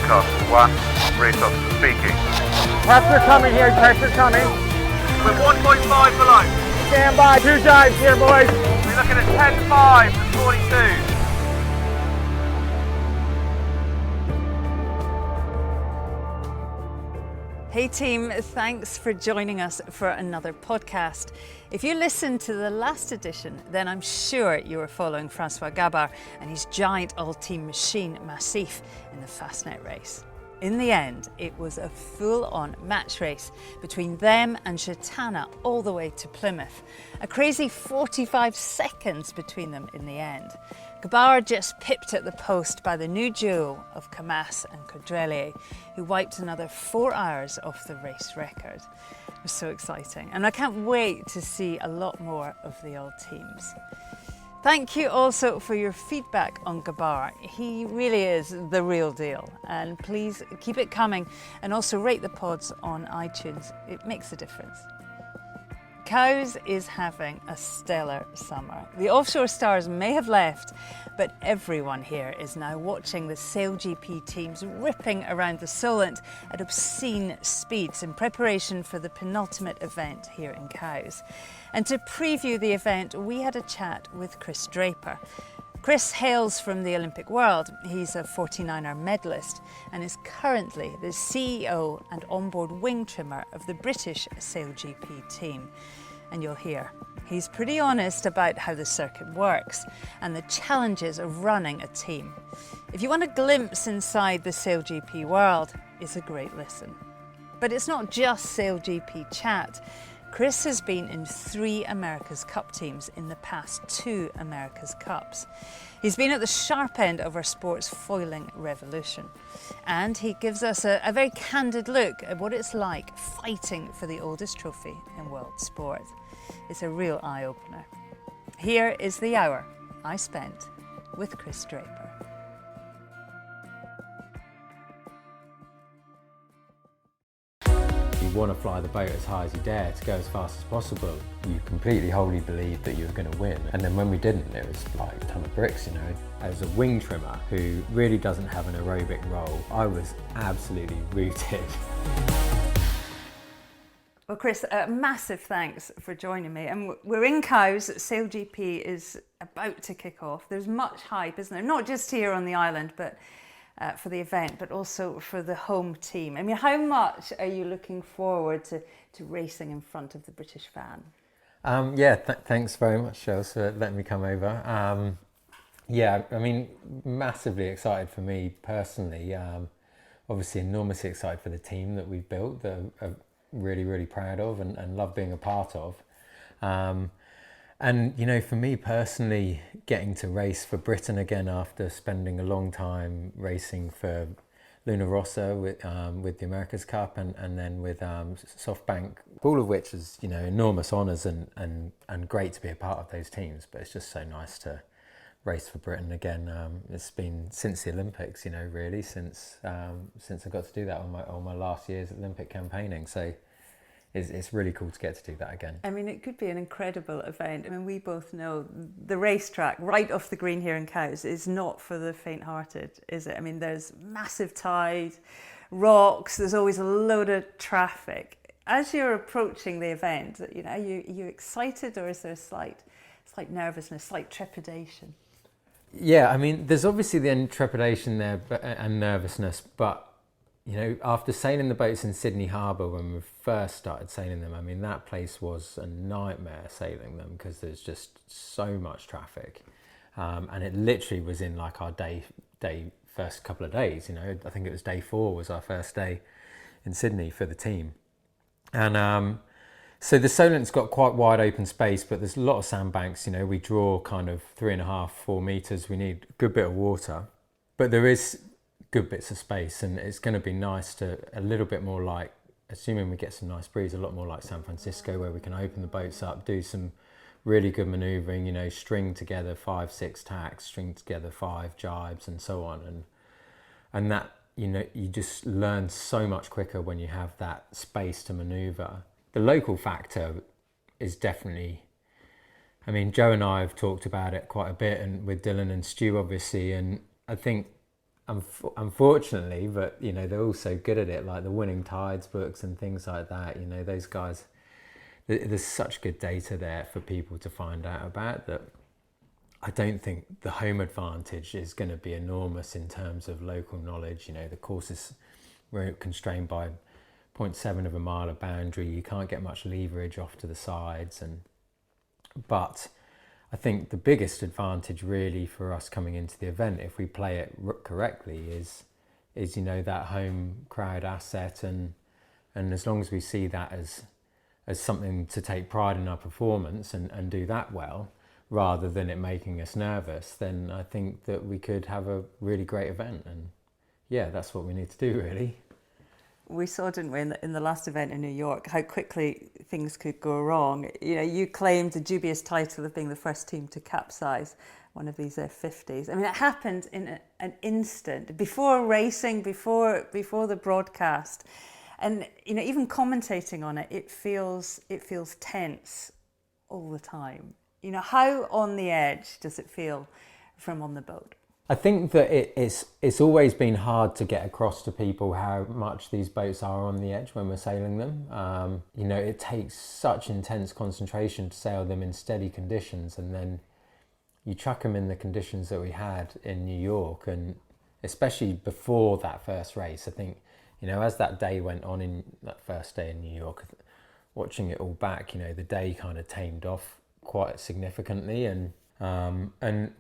broadcast 1, race officer speaking. Pressure coming here, pressure coming. We're 1.5 below. Stand by, 2 dives here, boys. We're looking at 10.5 and 42. Hey team, thanks for joining us for another podcast. If you listened to the last edition, then I'm sure you were following Francois Gabard and his giant all-team machine Massif in the Fastnet race. In the end, it was a full-on match race between them and Chaitana all the way to Plymouth. A crazy 45 seconds between them in the end. Gabard just pipped at the post by the new duo of Camas and Caudrelier, who wiped another 4 hours off the race record. It was so exciting, and I can't wait to see a lot more of the old teams. Thank you also for your feedback on Gabard. He really is the real deal, and please keep it coming and also rate the pods on iTunes. It makes a difference. Cowes is having a stellar summer. The offshore stars may have left, but everyone here is now watching the SailGP teams ripping around the Solent at obscene speeds in preparation for the penultimate event here in Cowes. And to preview the event, we had a chat with Chris Draper. Chris hails from the Olympic world. He's a 49er medalist and is currently the CEO and onboard wing trimmer of the British SailGP team. And you'll hear, he's pretty honest about how the circuit works and the challenges of running a team. If you want a glimpse inside the SailGP world, it's a great listen. But it's not just SailGP chat. Chris has been in 3 America's Cup teams in the past 2 America's Cups. He's been at the sharp end of our sport's foiling revolution. And he gives us a very candid look at what it's like fighting for the oldest trophy in world sport. It's a real eye-opener. Here is the hour I spent with Chris Draper. You want to fly the boat as high as you dare to go as fast as possible. You completely wholly believed that you were going to win. And then when we didn't, it was like a ton of bricks, you know. As a wing trimmer who really doesn't have an aerobic role, I was absolutely rooted. Well, Chris, massive thanks for joining me. And we're in Cowes. SailGP is about to kick off. There's much hype, isn't there? Not just here on the island, but for the event, but also for the home team. I mean, how much are you looking forward to racing in front of the British fan? Thanks very much, Shirley, for letting me come over. I mean, massively excited for me personally. Obviously, enormously excited for the team that we've built, that I'm really, really proud of and love being a part of. And, you know, for me personally, getting to race for Britain again after spending a long time racing for Luna Rossa with the America's Cup and then with SoftBank, all of which is, you know, enormous honours and great to be a part of those teams. But it's just so nice to race for Britain again. It's been since the Olympics, you know, really, since I got to do that on my last year's Olympic campaigning. So it's really cool to get to do that again. I mean, it could be an incredible event. I mean, we both know the racetrack right off the green here in Cowes is not for the faint-hearted, is it? I mean, there's massive tide, rocks, there's always a load of traffic. As you're approaching the event, you know, are you excited, or is there a slight nervousness, slight trepidation? Yeah, I mean, there's obviously the trepidation there and nervousness, but you know, after sailing the boats in Sydney Harbour when we first started sailing them, I mean, that place was a nightmare sailing them because there's just so much traffic. And it literally was in like our first couple of days, you know. I think it was day 4 was our first day in Sydney for the team. And so the Solent's got quite wide open space, but there's a lot of sandbanks, you know. We draw kind of 3.5, 4 metres. We need a good bit of water. But there is good bits of space, and it's going to be nice to a little bit more like, assuming we get some nice breeze, a lot more like San Francisco, where we can open the boats up, do some really good manoeuvring, you know, string together 5, 6 tacks, string together 5 jibes and so on, and that, you know, you just learn so much quicker when you have that space to manoeuvre. The local factor is definitely, I mean, Joe and I have talked about it quite a bit, and with Dylan and Stu obviously, and I think unfortunately, but you know, they're also good at it, like the Winning Tides books and things like that. You know, those guys, there's such good data there for people to find out about that. I don't think the home advantage is going to be enormous in terms of local knowledge. You know, the courses were constrained by 0.7 of a mile of boundary. You can't get much leverage off to the sides, but I think the biggest advantage really for us coming into the event, if we play it correctly, is you know, that home crowd asset, and as long as we see that as something to take pride in our performance and do that well, rather than it making us nervous, then I think that we could have a really great event. And yeah, that's what we need to do, really. We saw, didn't we, in the last event in New York, how quickly things could go wrong. You know, you claimed the dubious title of being the first team to capsize one of these F50s. I mean, it happened in an instant, before racing, before the broadcast. And, you know, even commentating on it, it feels tense all the time. You know, how on the edge does it feel from on the boat? I think that it's always been hard to get across to people how much these boats are on the edge when we're sailing them. You know, it takes such intense concentration to sail them in steady conditions, and then you chuck them in the conditions that we had in New York, and especially before that first race. I think, you know, as that day went on, in that first day in New York, watching it all back, you know, the day kind of tamed off quite significantly, and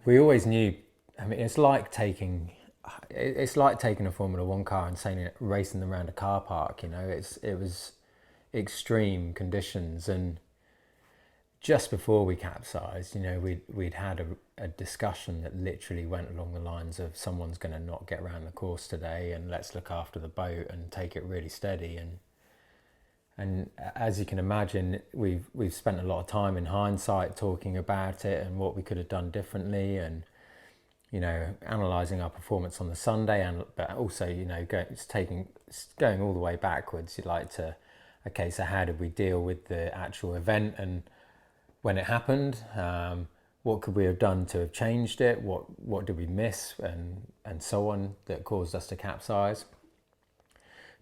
we always knew. I mean, it's like taking a Formula One car and racing them around a car park. You know, it was extreme conditions, and just before we capsized, you know, we'd had a discussion that literally went along the lines of, someone's going to not get around the course today, and let's look after the boat and take it really steady. And as you can imagine, we've spent a lot of time in hindsight talking about it and what we could have done differently, and you know, analysing our performance on the Sunday, but also, you know, going all the way backwards. You'd like to, okay, so how did we deal with the actual event, and when it happened, what could we have done to have changed it? What did we miss, and so on, that caused us to capsize?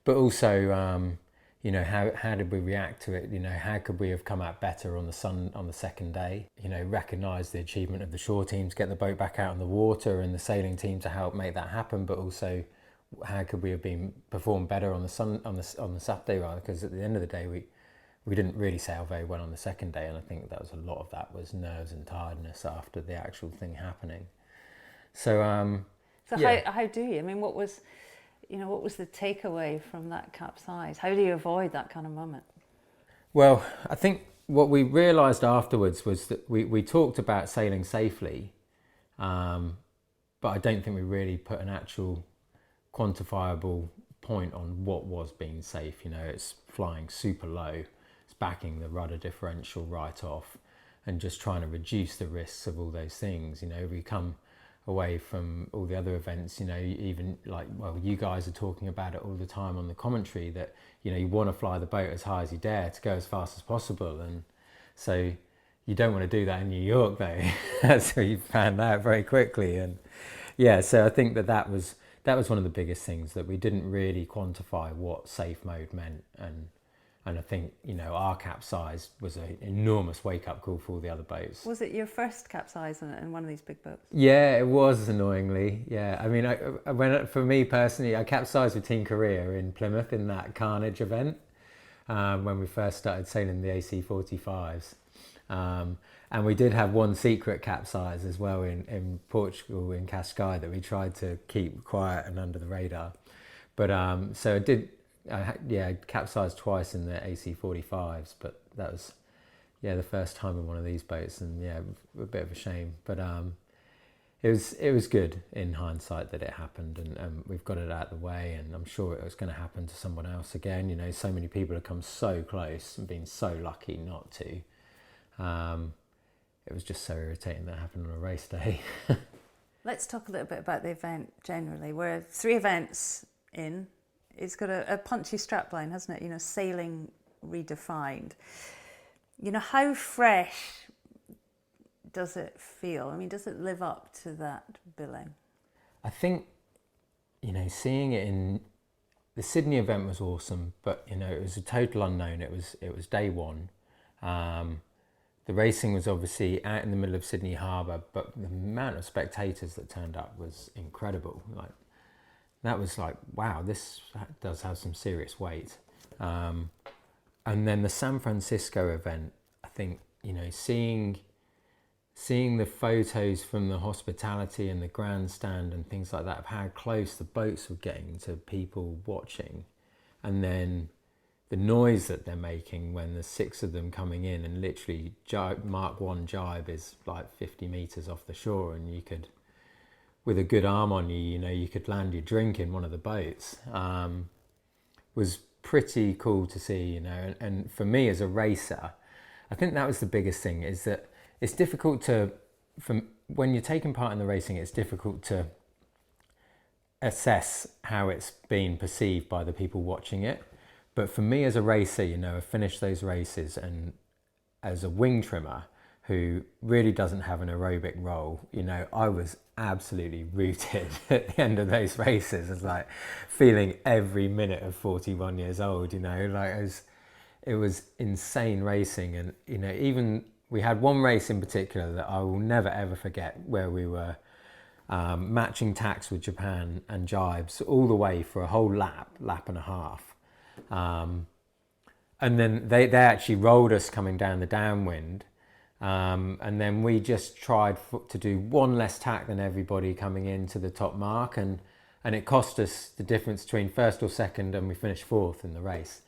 But also, you know, how did we react to it? You know, how could we have come out better on the second day? You know, recognise the achievement of the shore team to get the boat back out on the water, and the sailing team to help make that happen. But also, how could we have performed better on the Saturday, rather? Because at the end of the day, we didn't really sail very well on the second day, and I think that was a lot of that was nerves and tiredness after the actual thing happening. So yeah. How do you? I mean, what was the takeaway from that capsize? How do you avoid that kind of moment? Well, I think what we realised afterwards was that we talked about sailing safely, but I don't think we really put an actual quantifiable point on what was being safe. You know, it's flying super low, it's backing the rudder differential right off, and just trying to reduce the risks of all those things. You know, we come away from all the other events, you know, even like, well, you guys are talking about it all the time on the commentary, that, you know, you want to fly the boat as high as you dare to go as fast as possible, and so you don't want to do that in New York, though. So you found out very quickly. And yeah, so I think that was one of the biggest things, that we didn't really quantify what safe mode meant, and I think, you know, our capsize was an enormous wake-up call for all the other boats. Was it your first capsize in one of these big boats? Yeah, it was, annoyingly. Yeah, I mean, for me personally, I capsized with Team Korea in Plymouth in that Carnage event when we first started sailing the AC45s. And we did have one secret capsize as well in Portugal, in Cascais, that we tried to keep quiet and under the radar. But so I capsized twice in the AC45s, but that was, the first time in one of these boats, and a bit of a shame. But it was good in hindsight that it happened, and we've got it out of the way, and I'm sure it was going to happen to someone else again. You know, so many people have come so close and been so lucky not to. It was just so irritating that it happened on a race day. Let's talk a little bit about the event generally. We're 3 events in. It's got a punchy strapline, hasn't it? You know, sailing redefined. You know, how fresh does it feel? I mean, does it live up to that billing? I think seeing it in the Sydney event was awesome, but it was a total unknown. It was day one. The racing was obviously out in the middle of Sydney Harbour, but the amount of spectators that turned up was incredible. Like, that was like, wow, this does have some serious weight. And then the San Francisco event, I think, seeing the photos from the hospitality and the grandstand and things like that of how close the boats were getting to people watching, and then the noise that they're making when there's 6 of them coming in, and literally Mark 1 jibe is like 50 metres off the shore, and you could, with a good arm on you, you could land your drink in one of the boats. Was pretty cool to see, and for me as a racer, I think that was the biggest thing, is that it's difficult when you're taking part in the racing, it's difficult to assess how it's being perceived by the people watching it. But for me as a racer, I finished those races, and as a wing trimmer who really doesn't have an aerobic role, I was absolutely rooted at the end of those races. It's like feeling every minute of 41 years old, like it was insane racing. And, even we had one race in particular that I will never ever forget, where we were matching tacks with Japan and jibes all the way for a whole lap and a half. And then they actually rolled us coming down the downwind, and then we just tried to do one less tack than everybody coming into the top mark, and it cost us the difference between first or second, and we finished 4th in the race.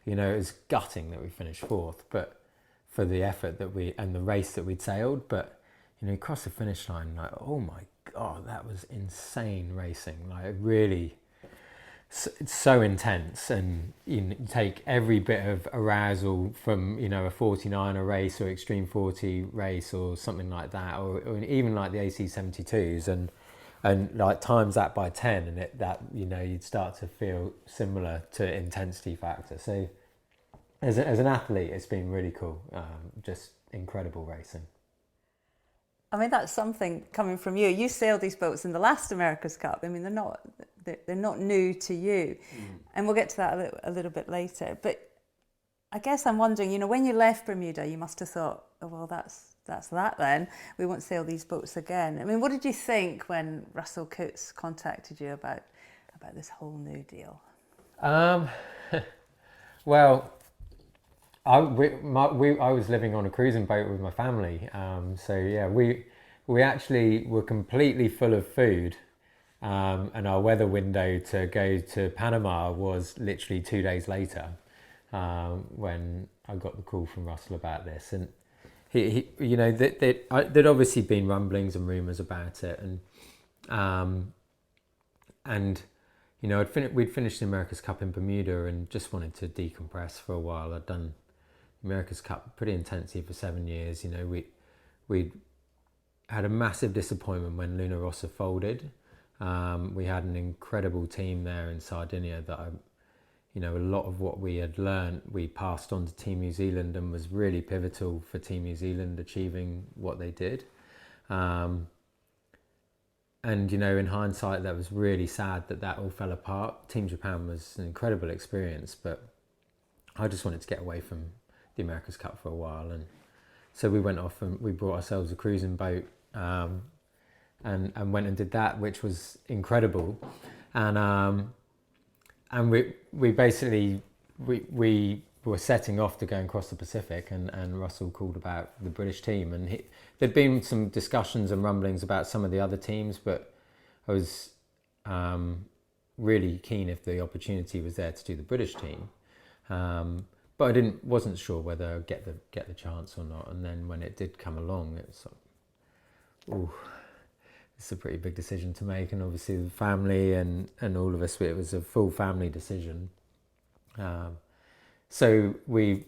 It was gutting that we finished 4th, but for the effort and the race that we'd sailed. But across the finish line, like, oh my god, that was insane racing. Like, really, it's so intense, and you take every bit of arousal from a 49er race or Extreme 40 race or something like that, or even like the AC72s, and like times that by 10, and you'd start to feel similar to intensity factor. So as an athlete, it's been really cool, just incredible racing. I mean, that's something coming from you. You sailed these boats in the last America's Cup. I mean, they're not new to you, and we'll get to that a little bit later. But I guess I'm wondering, when you left Bermuda, you must have thought, oh, well, that's that then. We won't sail these boats again. I mean, what did you think when Russell Coates contacted you about this whole new deal? Well, I was living on a cruising boat with my family, so yeah, we actually were completely full of food, and our weather window to go to Panama was literally 2 days later, when I got the call from Russell about this. And he there'd obviously been rumblings and rumours about it, and we'd finished the America's Cup in Bermuda and just wanted to decompress for a while. I'd done America's Cup pretty intensely for 7 years. We had a massive disappointment when Luna Rossa folded. We had an incredible team there in Sardinia that a lot of what we had learned we passed on to Team New Zealand, and was really pivotal for Team New Zealand achieving what they did. And in hindsight, that was really sad that all fell apart. Team Japan was an incredible experience, but I just wanted to get away from the America's Cup for a while, and so we went off and we brought ourselves a cruising boat, and went and did that, which was incredible. And we basically we were setting off to go and cross the Pacific, and Russell called about the British team, and there'd been some discussions and rumblings about some of the other teams, but I was really keen if the opportunity was there to do the British team. But I wasn't sure whether I'd get the chance or not. And then when it did come along, it was like, ooh, it's a pretty big decision to make. And obviously the family and all of us, it was a full family decision. So we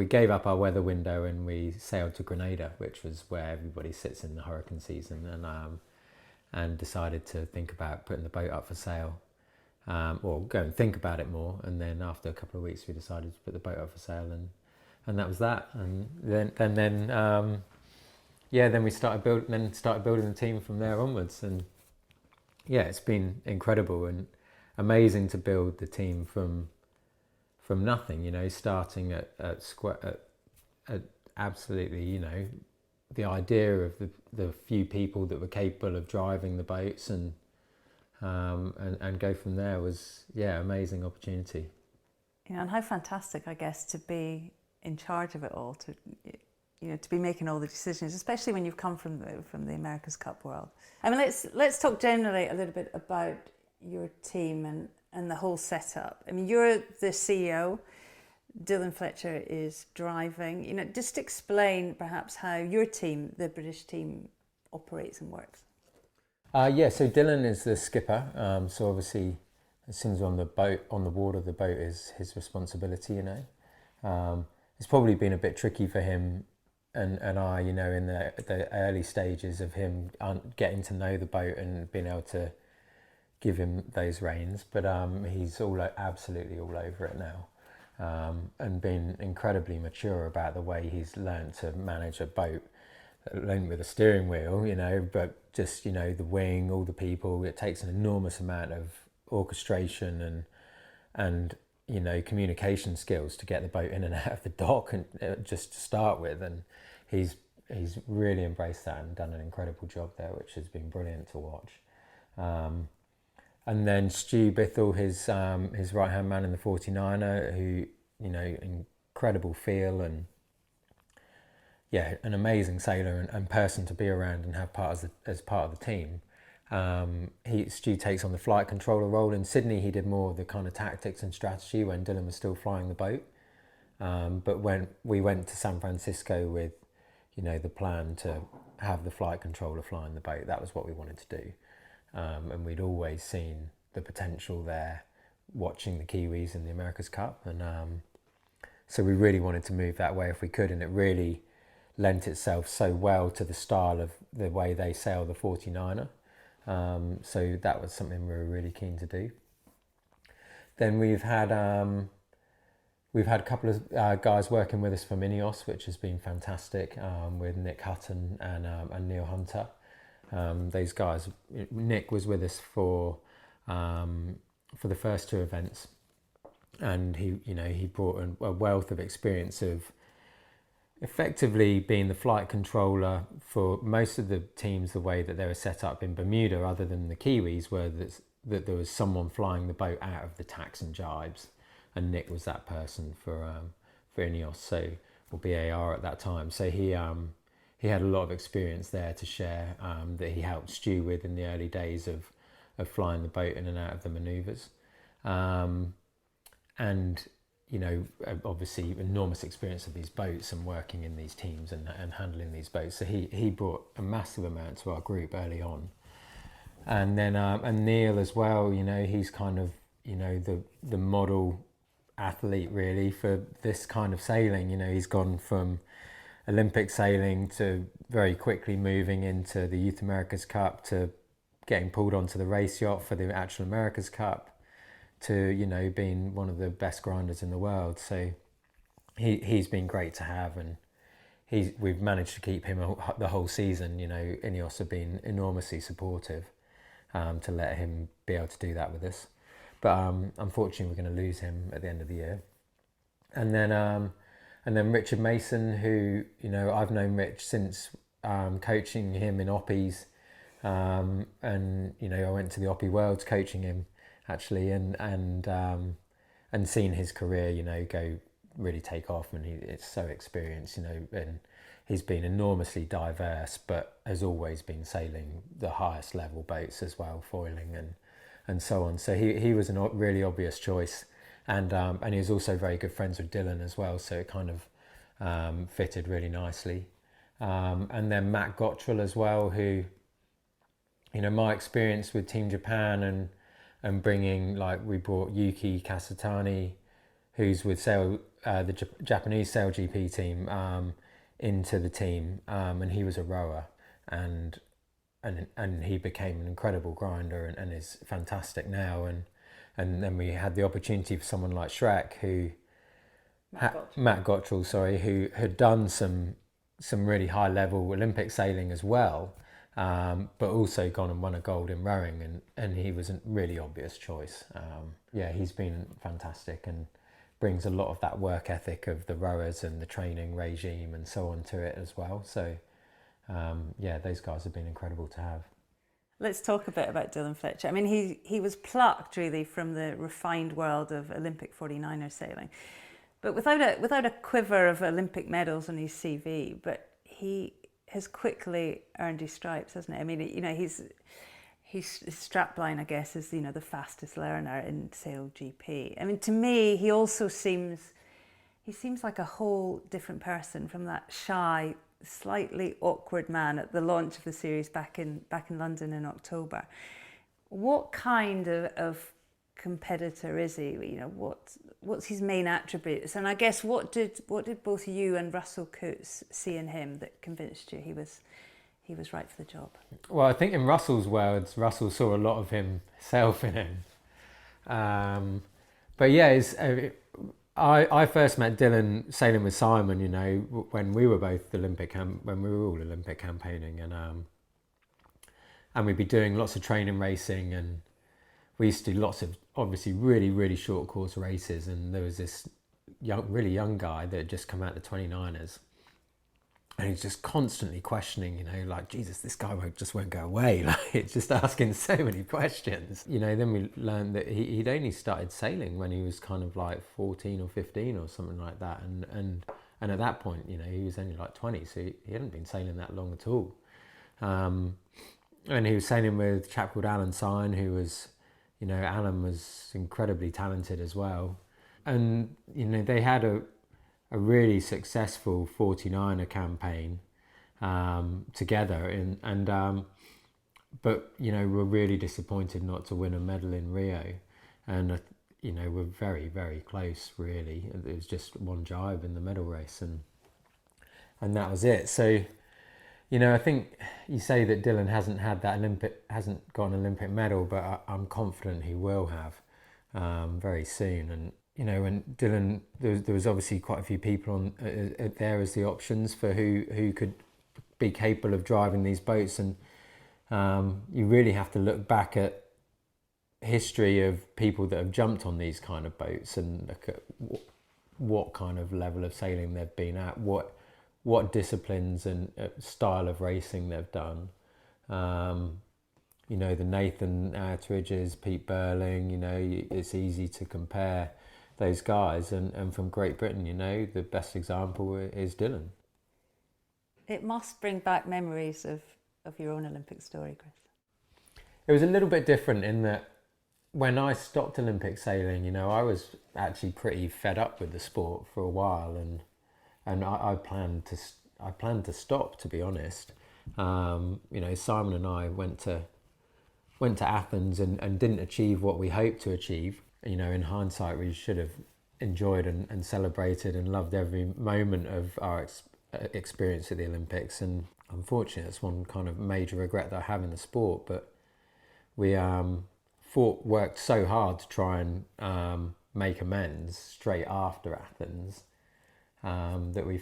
gave up our weather window and we sailed to Grenada, which was where everybody sits in the hurricane season, and decided to think about putting the boat up for sale. Or go and think about it more, and then after a couple of weeks we decided to put the boat up for sale, and that was that. And then we started building the team from there onwards, and yeah, it's been incredible and amazing to build the team from nothing. You know, starting at absolutely, you know, the idea of the few people that were capable of driving the boats and go from there was, yeah, amazing opportunity. Yeah, and how fantastic, I guess, to be in charge of it all, to be making all the decisions, especially when you've come from the America's Cup world. I mean, let's talk generally a little bit about your team and the whole setup. I mean, you're the CEO. Dylan Fletcher is driving. You know, just explain perhaps how your team, the British team, operates and works. Yeah, so Dylan is the skipper. So obviously, as soon as on the water, the boat is his responsibility. You know, it's probably been a bit tricky for him and I, you know, in the early stages of him getting to know the boat and being able to give him those reins. But he's absolutely all over it now, and been incredibly mature about the way he's learned to manage a boat, alone with a steering wheel, you know, but just, you know, the wing, all the people. It takes an enormous amount of orchestration and you know, communication skills to get the boat in and out of the dock, and just to start with. And he's really embraced that and done an incredible job there, which has been brilliant to watch. And then Stu Bithell, his right hand man in the 49er, who, you know, incredible feel and yeah, an amazing sailor and person to be around and have as part of the team. Stu takes on the flight controller role. In Sydney, he did more of the kind of tactics and strategy when Dylan was still flying the boat. But when we went to San Francisco with, you know, the plan to have the flight controller flying the boat, that was what we wanted to do. And we'd always seen the potential there, watching the Kiwis in the America's Cup. And so we really wanted to move that way if we could, and it really lent itself so well to the style of the way they sail the 49er. So that was something we were really keen to do. Then we've had a couple of guys working with us from Ineos, which has been fantastic, with Nick Hutton and Neil Hunter. Those guys, Nick was with us for the first two events, and he brought a wealth of experience of effectively being the flight controller for most of the teams. The way that they were set up in Bermuda, other than the Kiwis, were that there was someone flying the boat out of the tacks and jibes, and Nick was that person for Ineos, or BAR at that time. So he had a lot of experience there to share, that he helped Stu with in the early days of flying the boat in and out of the manoeuvres, and you know, obviously enormous experience of these boats and working in these teams and handling these boats. So he brought a massive amount to our group early on. And then and Neil as well, you know, he's kind of, you know, the model athlete really for this kind of sailing. You know, he's gone from Olympic sailing to very quickly moving into the Youth America's Cup, to getting pulled onto the race yacht for the actual America's Cup, to, you know, being one of the best grinders in the world. So he's been great to have, and we've managed to keep him the whole season. You know, Ineos have been enormously supportive to let him be able to do that with us. But unfortunately, we're going to lose him at the end of the year. And then Richard Mason, who, you know, I've known Rich since coaching him in Oppies, and you know, I went to the Oppie Worlds coaching him actually, and seen his career, you know, really take off, and it's so experienced, you know, and he's been enormously diverse, but has always been sailing the highest level boats as well, foiling and so on. So he was a really obvious choice, and he was also very good friends with Dylan as well, so it kind of fitted really nicely. And then Matt Gottrell as well, who, you know, my experience with Team Japan and bringing, like, we brought Yuki Kasatani, who's with the Japanese SailGP team, into the team, and he was a rower, and he became an incredible grinder and is fantastic now. And then we had the opportunity for someone like Shrek, Matt Gottrell, who had done some really high level Olympic sailing as well, but also gone and won a gold in rowing, and he was a really obvious choice. He's been fantastic and brings a lot of that work ethic of the rowers and the training regime and so on to it as well. So those guys have been incredible to have. Let's talk a bit about Dylan Fletcher. I mean, he was plucked really from the refined world of Olympic 49er sailing, but without a quiver of Olympic medals on his CV. But he has quickly earned his stripes, hasn't he? I mean, his strapline, I guess, is the fastest learner in SailGP. I mean, to me, he also seems like a whole different person from that shy, slightly awkward man at the launch of the series back in London in October. What kind of competitor is he? What's his main attributes? And I guess what did both you and Russell Coutts see in him that convinced you he was right for the job? Well, I think in Russell's words, Russell saw a lot of himself in him. I first met Dylan sailing with Simon, when we were both when we were all Olympic campaigning, and we'd be doing lots of training racing, and we used to do lots of obviously really, really short course races, and there was this really young guy that had just come out the 29ers, and he's just constantly questioning, like, Jesus, this guy won't go away. Like, it's just asking so many questions. Then we learned that he'd only started sailing when he was kind of like 14 or 15 or something like that. And at that point, he was only like 20, so he hadn't been sailing that long at all. And he was sailing with a chap called Alan Syne, who was, Alan was incredibly talented as well. And, they had a really successful 49er campaign together, but were really disappointed not to win a medal in Rio, and were very, very close. Really, it was just one jibe in the medal race, and that was it. So, I think you say that Dylan hasn't got an Olympic medal, but I'm confident he will have very soon. And when Dylan, there was obviously quite a few people on there as the options for who could be capable of driving these boats, and you really have to look back at history of people that have jumped on these kind of boats and look at what kind of level of sailing they've been at, what disciplines and style of racing they've done. The Nathan Outridges, Pete Burling, it's easy to compare those guys, and from Great Britain, the best example is Dylan. It must bring back memories of your own Olympic story, Chris. It was a little bit different in that when I stopped Olympic sailing, I was actually pretty fed up with the sport for a while, and I planned to stop, to be honest. Simon and I went to Athens and didn't achieve what we hoped to achieve. In hindsight, we should have enjoyed and celebrated and loved every moment of our experience at the Olympics. And unfortunately, that's one kind of major regret that I have in the sport. But we worked so hard to try and make amends straight after Athens that we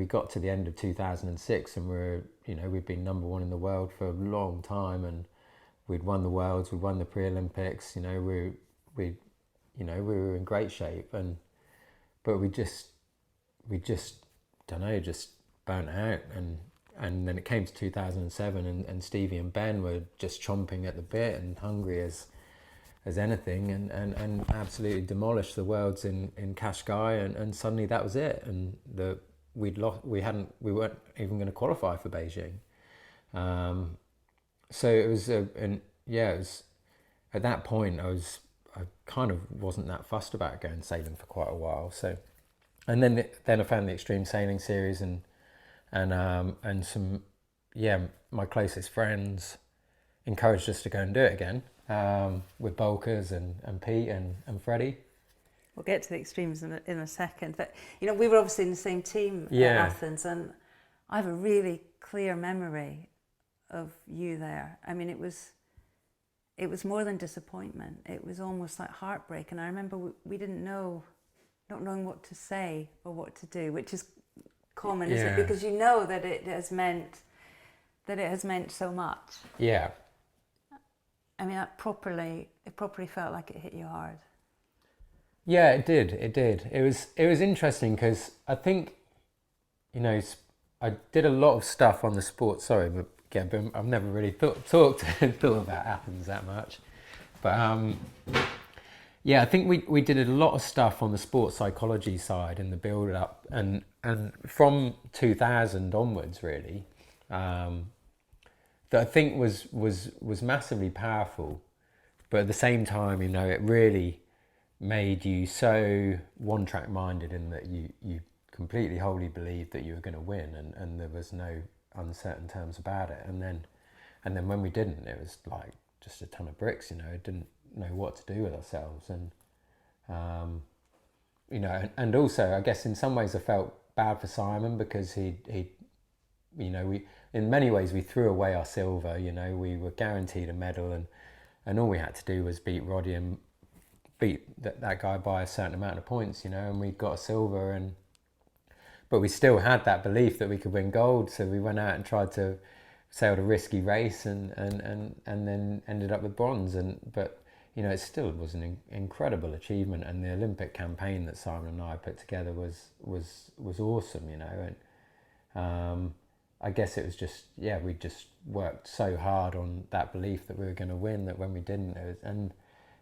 got to the end of 2006, and we'd been number one in the world for a long time, and we'd won the Worlds, we'd won the pre-Olympics. We were in great shape, but we just burnt out, and then it came to 2007, and Stevie and Ben were just chomping at the bit and hungry as anything, and absolutely demolished the Worlds in Cascais, and suddenly that was it, and we weren't even going to qualify for Beijing. So it was at that point I kind of wasn't that fussed about going sailing for quite a while. So, and then I found the Extreme Sailing Series, and some my closest friends encouraged us to go and do it again, with Bolkers and Pete and Freddie. We'll get to the extremes in a second, but we were obviously in the same team at Athens, and I have a really clear memory of you there. I mean, it was more than disappointment. It was almost like heartbreak, and I remember we didn't know, not knowing what to say or what to do, which is common, isn't it? Because that it has meant that it has meant so much. Yeah. I mean, it probably felt like it hit you hard. Yeah, it did. It was interesting because I think, you know, I did a lot of stuff on the sport. Sorry, but again, I've never really thought about Athens that much. But yeah, I think we did a lot of stuff on the sports psychology side and the build up, and from 2000 onwards, really, that I think was massively powerful. But at the same time, you know, it really made you so one-track minded in that you completely wholly believed that you were going to win, and there was no uncertain terms about it. And then when we didn't, it was like just a ton of bricks, you know. Didn't know what to do with ourselves, and you know, and also I guess in some ways I felt bad for Simon because he you know, we in many ways we threw away our silver. You know, we were guaranteed a medal, and all we had to do was beat Roddy and beat that guy by a certain amount of points, you know, and we got a silver, but we still had that belief that we could win gold, so we went out and tried to sail a risky race and then ended up with bronze, but you know, it still was an incredible achievement, and the Olympic campaign that Simon and I put together was awesome, you know. And I guess it was just, yeah, we just worked so hard on that belief that we were going to win that when we didn't,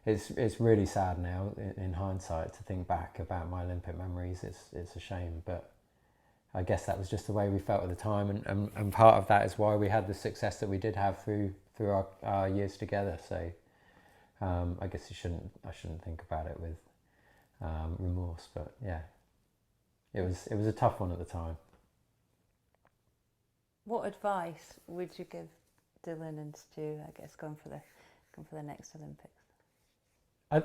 it's really sad now in hindsight to think back about my Olympic memories. It's a shame, but I guess that was just the way we felt at the time, and part of that is why we had the success that we did have through our years together. So I guess I shouldn't think about it with remorse, but yeah, it was a tough one at the time. What advice would you give Dylan and Stu, I guess, going for the next Olympics? I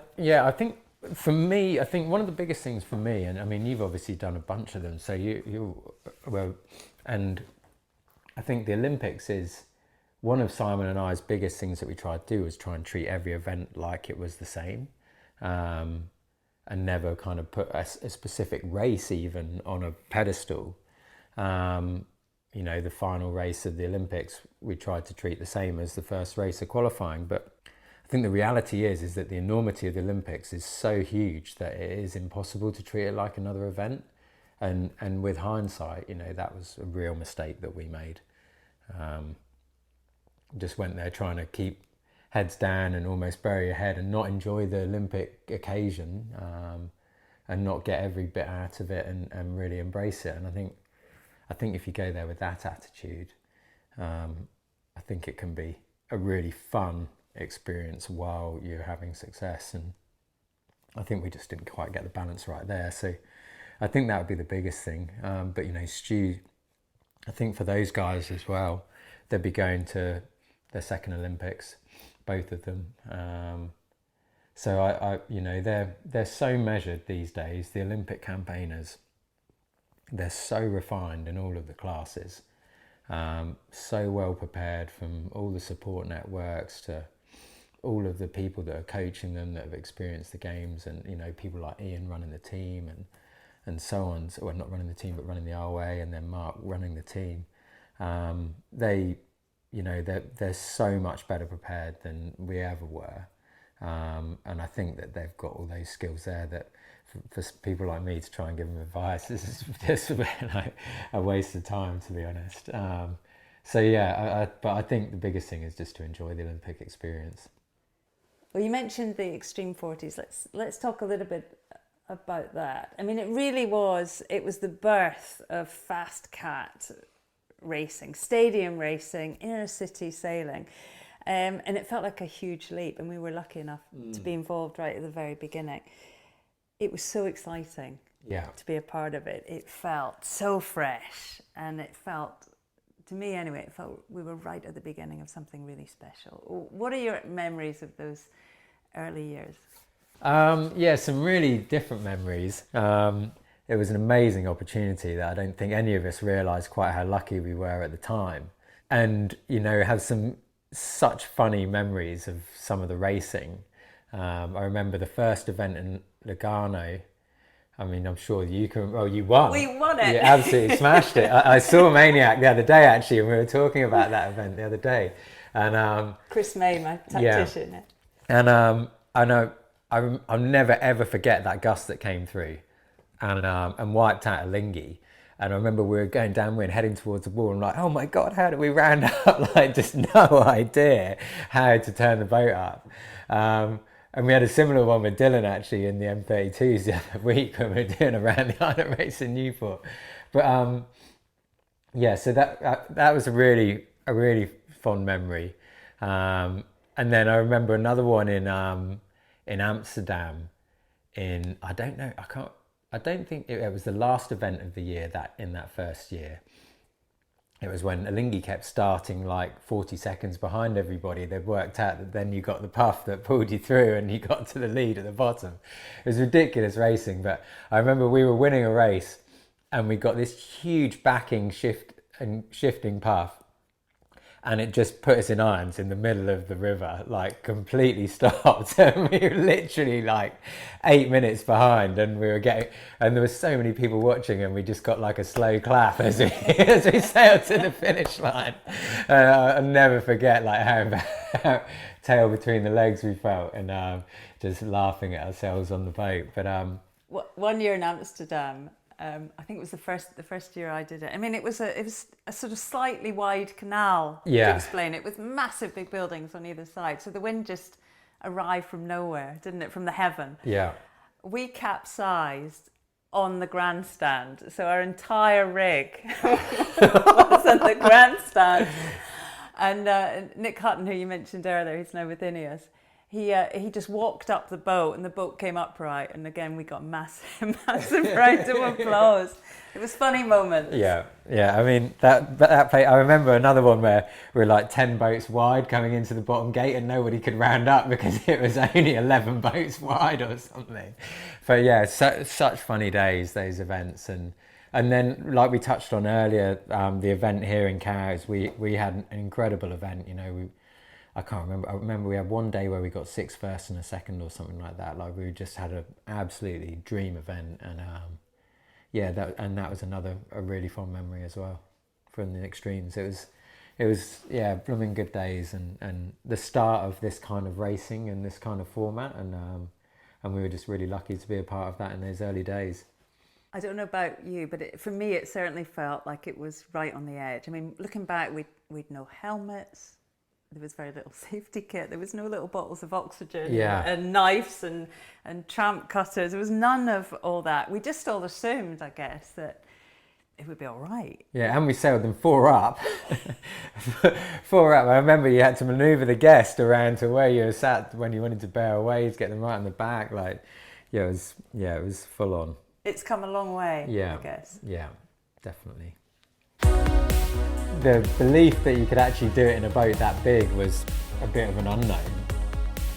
think for me, I think one of the biggest things for me, and I mean, you've obviously done a bunch of them, so and I think the Olympics is one of Simon and I's biggest things that we try to do is try and treat every event like it was the same, and never kind of put a specific race even on a pedestal. You know, the final race of the Olympics, we tried to treat the same as the first race of qualifying, but I think the reality is that the enormity of the Olympics is so huge that it is impossible to treat it like another event. And with hindsight, you know, that was a real mistake that we made. Just went there trying to keep heads down and almost bury your head and not enjoy the Olympic occasion, and not get every bit out of it and really embrace it. And I think if you go there with that attitude, I think it can be a really fun experience while you're having success, and I think we just didn't quite get the balance right there. So I think that would be the biggest thing. But you know, Stu, I think for those guys as well, they'd be going to their second Olympics, both of them. So I you know, they're so measured these days. The Olympic campaigners, they're so refined in all of the classes, so well prepared, from all the support networks to all of the people that are coaching them that have experienced the games, and you know, people like Ian running the team and so on. So, well, not running the team, but running the RWA, and then Mark running the team. They, you know, they're so much better prepared than we ever were, and I think that they've got all those skills there that, for people like me to try and give them advice, this is just like a waste of time, to be honest. So yeah, but I think the biggest thing is just to enjoy the Olympic experience. Well, you mentioned the extreme 40s. Let's talk a little bit about that. I mean, it was the birth of fast cat racing, stadium racing, inner city sailing. And it felt like a huge leap, and we were lucky enough to be involved right at the very beginning. It was so exciting to be a part of it. It felt so fresh, and it felt, to me anyway, it felt we were right at the beginning of something really special. What are your memories of those early years? Yeah, some really different memories. It was an amazing opportunity that I don't think any of us realised quite how lucky we were at the time. And, you know, have some such funny memories of some of the racing. I remember the first event in Lugano, I mean, I'm sure you can. Well, you won. We won it. You absolutely smashed it. I saw Maniac the other day, actually, and we were talking about that event the other day. And Chris May, my tactician. Yeah. And I know I'll never ever forget that gust that came through, and wiped out a lingy. And I remember we were going downwind, heading towards the wall. I'm like, oh my God, how do we round up? Like, just no idea how to turn the boat up. And we had a similar one with Dylan, actually, in the M32s the other week when we were doing a round the island race in Newport. But yeah, so that was a really fond memory. And then I remember another one in Amsterdam. I don't think it was the last event of the year in that first year. It was when Alinghi kept starting like 40 seconds behind everybody. They'd worked out that then you got the puff that pulled you through and you got to the lead at the bottom. It was ridiculous racing, but I remember we were winning a race and we got this huge backing shifting puff. And it just put us in irons in the middle of the river, like completely stopped. And we were literally like 8 minutes behind, and and there were so many people watching, and we just got like a slow clap as we sailed to the finish line. I'll never forget like how tail between the legs we felt, and just laughing at ourselves on the boat. But 1 year in Amsterdam. I think it was the first year I did it. I mean, it was a sort of slightly wide canal, to explain it, with massive big buildings on either side. So the wind just arrived from nowhere, didn't it, from the heaven? Yeah. We capsized on the grandstand. So our entire rig was on the grandstand. And Nick Hutton, who you mentioned earlier, he's now with Ineos, he just walked up the boat and the boat came upright, and again we got massive round of applause. It was funny moments. Yeah. I mean that play. I remember another one where we were like 10 boats wide coming into the bottom gate, and nobody could round up because it was only 11 boats wide or something. But yeah, such funny days, those events, and then like we touched on earlier, the event here in Cowes, we had an incredible event. You know, I can't remember. I remember we had one day where we got 6th, 1st and a 2nd or something like that. Like we just had an absolutely dream event, and that was a really fond memory as well from the extremes. It was blooming good days, and the start of this kind of racing and this kind of format, and we were just really lucky to be a part of that in those early days. I don't know about you, but for me it certainly felt like it was right on the edge. I mean, looking back, we'd no helmets. There was very little safety kit. There was no little bottles of oxygen and knives and tramp cutters. There was none of all that. We just all assumed, I guess, that it would be all right. Yeah, and we sailed them 4 up. 4 up. I remember you had to manoeuvre the guest around to where you were sat when you wanted to bear away to get them right on the back. Like, it was full on. It's come a long way, I guess. Yeah, definitely. The belief that you could actually do it in a boat that big was a bit of an unknown.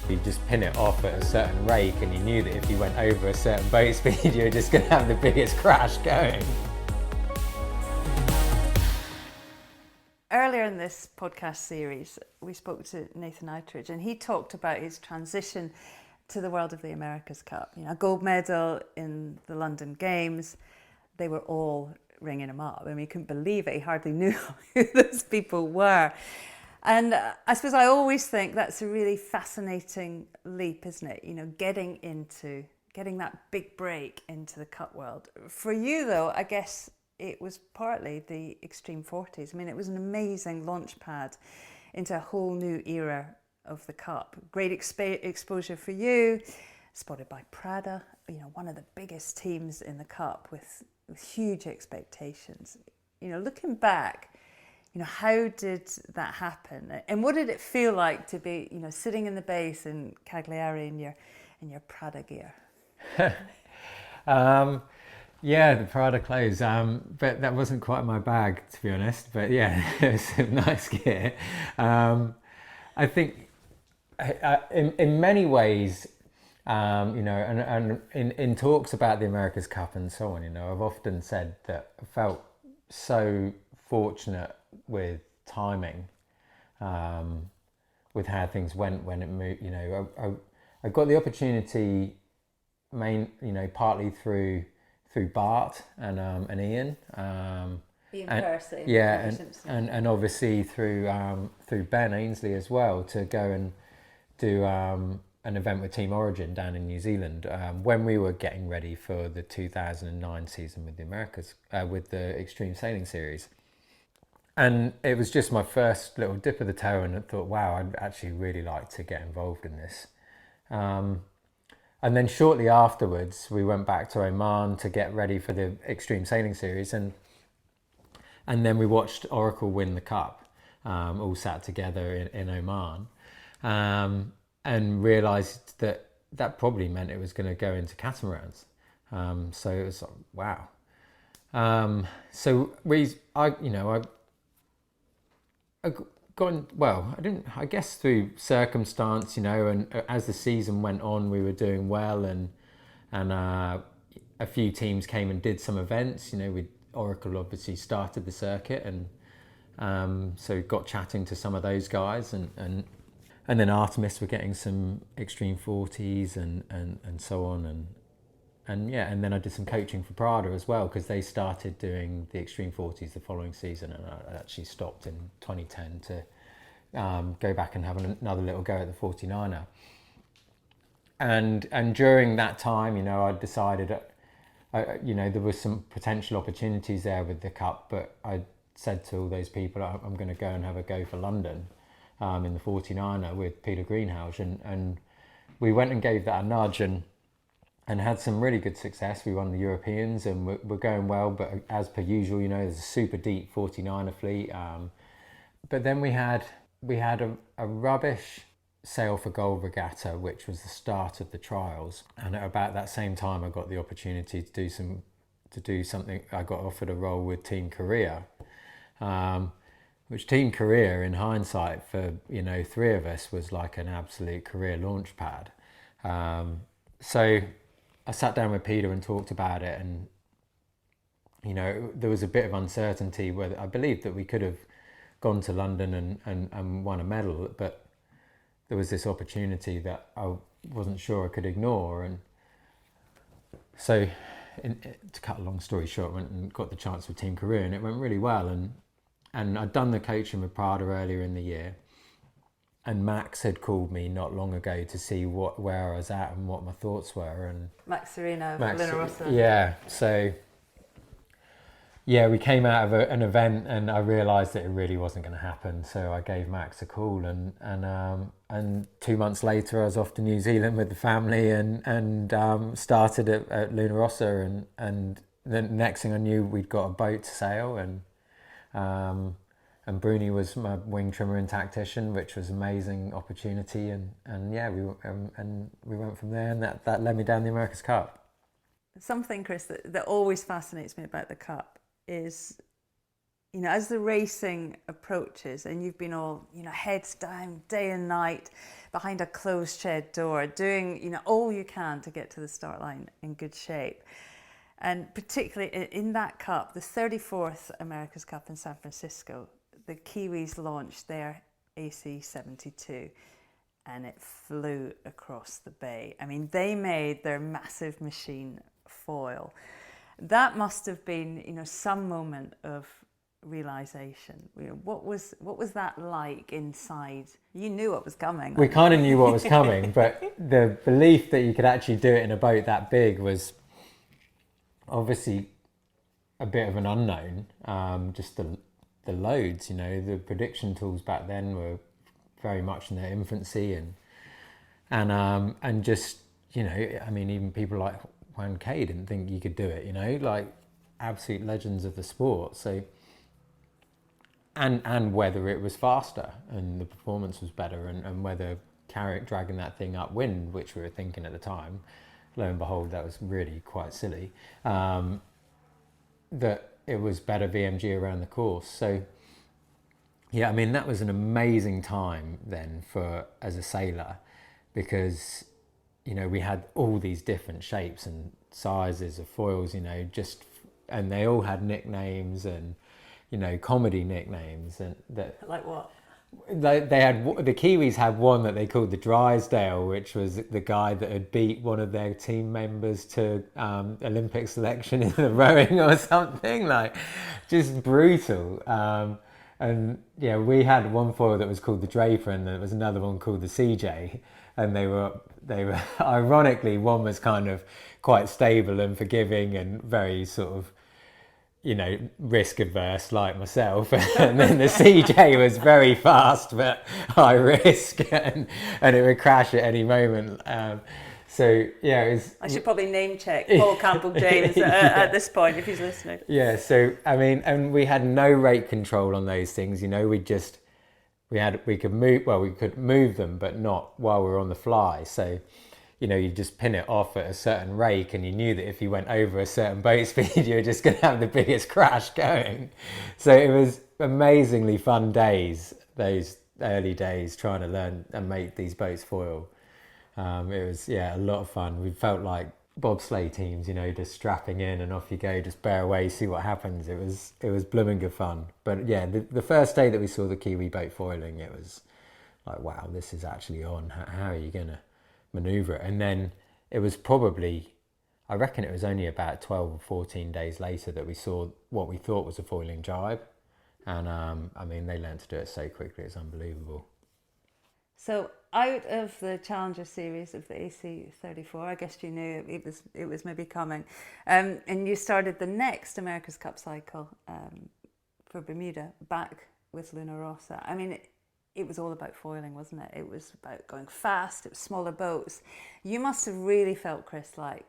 You just pin it off at a certain rake, and you knew that if you went over a certain boat speed, you were just going to have the biggest crash going. Earlier in this podcast series, we spoke to Nathan Outridge, and he talked about his transition to the world of the America's Cup. You know, a gold medal in the London Games. They were all ringing him up. I mean, he couldn't believe it. He hardly knew who those people were. And I suppose I always think that's a really fascinating leap, isn't it? You know, getting that big break into the cup world. For you, though, I guess it was partly the Extreme 40s. I mean, it was an amazing launch pad into a whole new era of the cup. Great exposure for you, spotted by Prada, you know, one of the biggest teams in the cup with huge expectations. You know, looking back, you know, how did that happen? And what did it feel like to be, you know, sitting in the base in Cagliari in your Prada gear? Yeah, the Prada clothes, but that wasn't quite my bag, to be honest. But yeah, it was some nice gear. I think in many ways, you know, and in talks about the America's Cup and so on, you know, I've often said that I felt so fortunate with timing, with how things went when it moved. You know, I got the opportunity partly through Bart and Ian. Ian and, Percy. Yeah, and obviously through Ben Ainsley as well, to go and do an event with Team Origin down in New Zealand when we were getting ready for the 2009 season with the Americas, with the Extreme Sailing Series. And it was just my first little dip of the toe, and I thought, wow, I'd actually really like to get involved in this. And then shortly afterwards, we went back to Oman to get ready for the Extreme Sailing Series, and then we watched Oracle win the cup, all sat together in Oman, and realised that probably meant it was going to go into catamarans. So it was like, wow. So I guess through circumstance, and as the season went on, we were doing well, and a few teams came and did some events. Oracle obviously started the circuit, and so got chatting to some of those guys, and then Artemis were getting some Extreme 40s and so on, and then I did some coaching for Prada as well, because they started doing the Extreme 40s the following season, and I actually stopped in 2010 to go back and have another little go at the 49er. And during that time, I decided, there was some potential opportunities there with the Cup, but I said to all those people, I'm going to go and have a go for London in the 49er with Peter Greenhalgh, and we went and gave that a nudge, and had some really good success. We won the Europeans, and we're going well, but as per usual, there's a super deep 49er fleet. But then we had a rubbish Sail for Gold regatta, which was the start of the trials. And at about that same time, I got the opportunity to do something. I got offered a role with Team Korea, which Team Korea, in hindsight, for three of us, was like an absolute career launch pad. So I sat down with Peter and talked about it, and there was a bit of uncertainty whether I believed that we could have gone to London and won a medal, but there was this opportunity that I wasn't sure I could ignore. And so, to cut a long story short, I went and got the chance with Team Korea, and it went really well. And I'd done the coaching with Prada earlier in the year, and Max had called me not long ago to see where I was at and what my thoughts were. And Max Serena, Luna Rossa. Yeah, so we came out of an event, and I realised that it really wasn't going to happen. So I gave Max a call, and 2 months later I was off to New Zealand with the family, and started at Luna Rossa, and the next thing I knew, we'd got a boat to sail, and Bruni was my wing trimmer and tactician, which was an amazing opportunity, and we went from there, and that led me down the America's Cup. Something, Chris, that always fascinates me about the Cup is, as the racing approaches, and you've been all, heads down, day and night, behind a closed shed door, doing, all you can to get to the start line in good shape. And particularly in that Cup, the 34th America's Cup in San Francisco, the Kiwis launched their AC-72, and it flew across the bay. I mean, they made their massive machine foil. That must have been, some moment of realization. What was that like inside? You knew what was coming. We kind of knew what was coming, but the belief that you could actually do it in a boat that big was obviously a bit of an unknown. Just the loads, the prediction tools back then were very much in their infancy, and just, even people like Juan Kay didn't think you could do it, like absolute legends of the sport. So, and whether it was faster and the performance was better, and whether dragging that thing upwind, which we were thinking at the time, lo and behold, that was really quite silly. That it was better VMG around the course. So yeah, that was an amazing time then as a sailor, because we had all these different shapes and sizes of foils, and they all had nicknames and comedy nicknames, and that. Like what? they had the Kiwis had one that they called the Drysdale, which was the guy that had beat one of their team members to Olympic selection in the rowing or something, like just brutal. And yeah, we had one foil that was called the Draper, and there was another one called the CJ, and they were ironically, one was kind of quite stable and forgiving and very sort of, risk averse like myself, and then the CJ was very fast but high risk, and it would crash at any moment. So yeah, it was. I should probably name check Paul Campbell James at this point if he's listening. Yeah, so I mean, and we had no rate control on those things. We could move them, but not while we were on the fly. So, you just pin it off at a certain rake, and you knew that if you went over a certain boat speed, you were just going to have the biggest crash going. So it was amazingly fun days, those early days, trying to learn and make these boats foil. It was, a lot of fun. We felt like bobsleigh teams, just strapping in and off you go, just bear away, see what happens. It was blooming good fun. But yeah, the first day that we saw the Kiwi boat foiling, it was like, wow, this is actually on. How are you going to manoeuvre it? And then it was probably, I reckon it was only about 12 or 14 days later that we saw what we thought was a foiling jibe. And they learned to do it so quickly, it's unbelievable. So out of the Challenger series of the AC34, I guess you knew it was maybe coming, and you started the next America's Cup cycle for Bermuda back with Luna Rossa. I mean, it was all about foiling, wasn't it? It was about going fast. It was smaller boats. You must have really felt, Chris, like,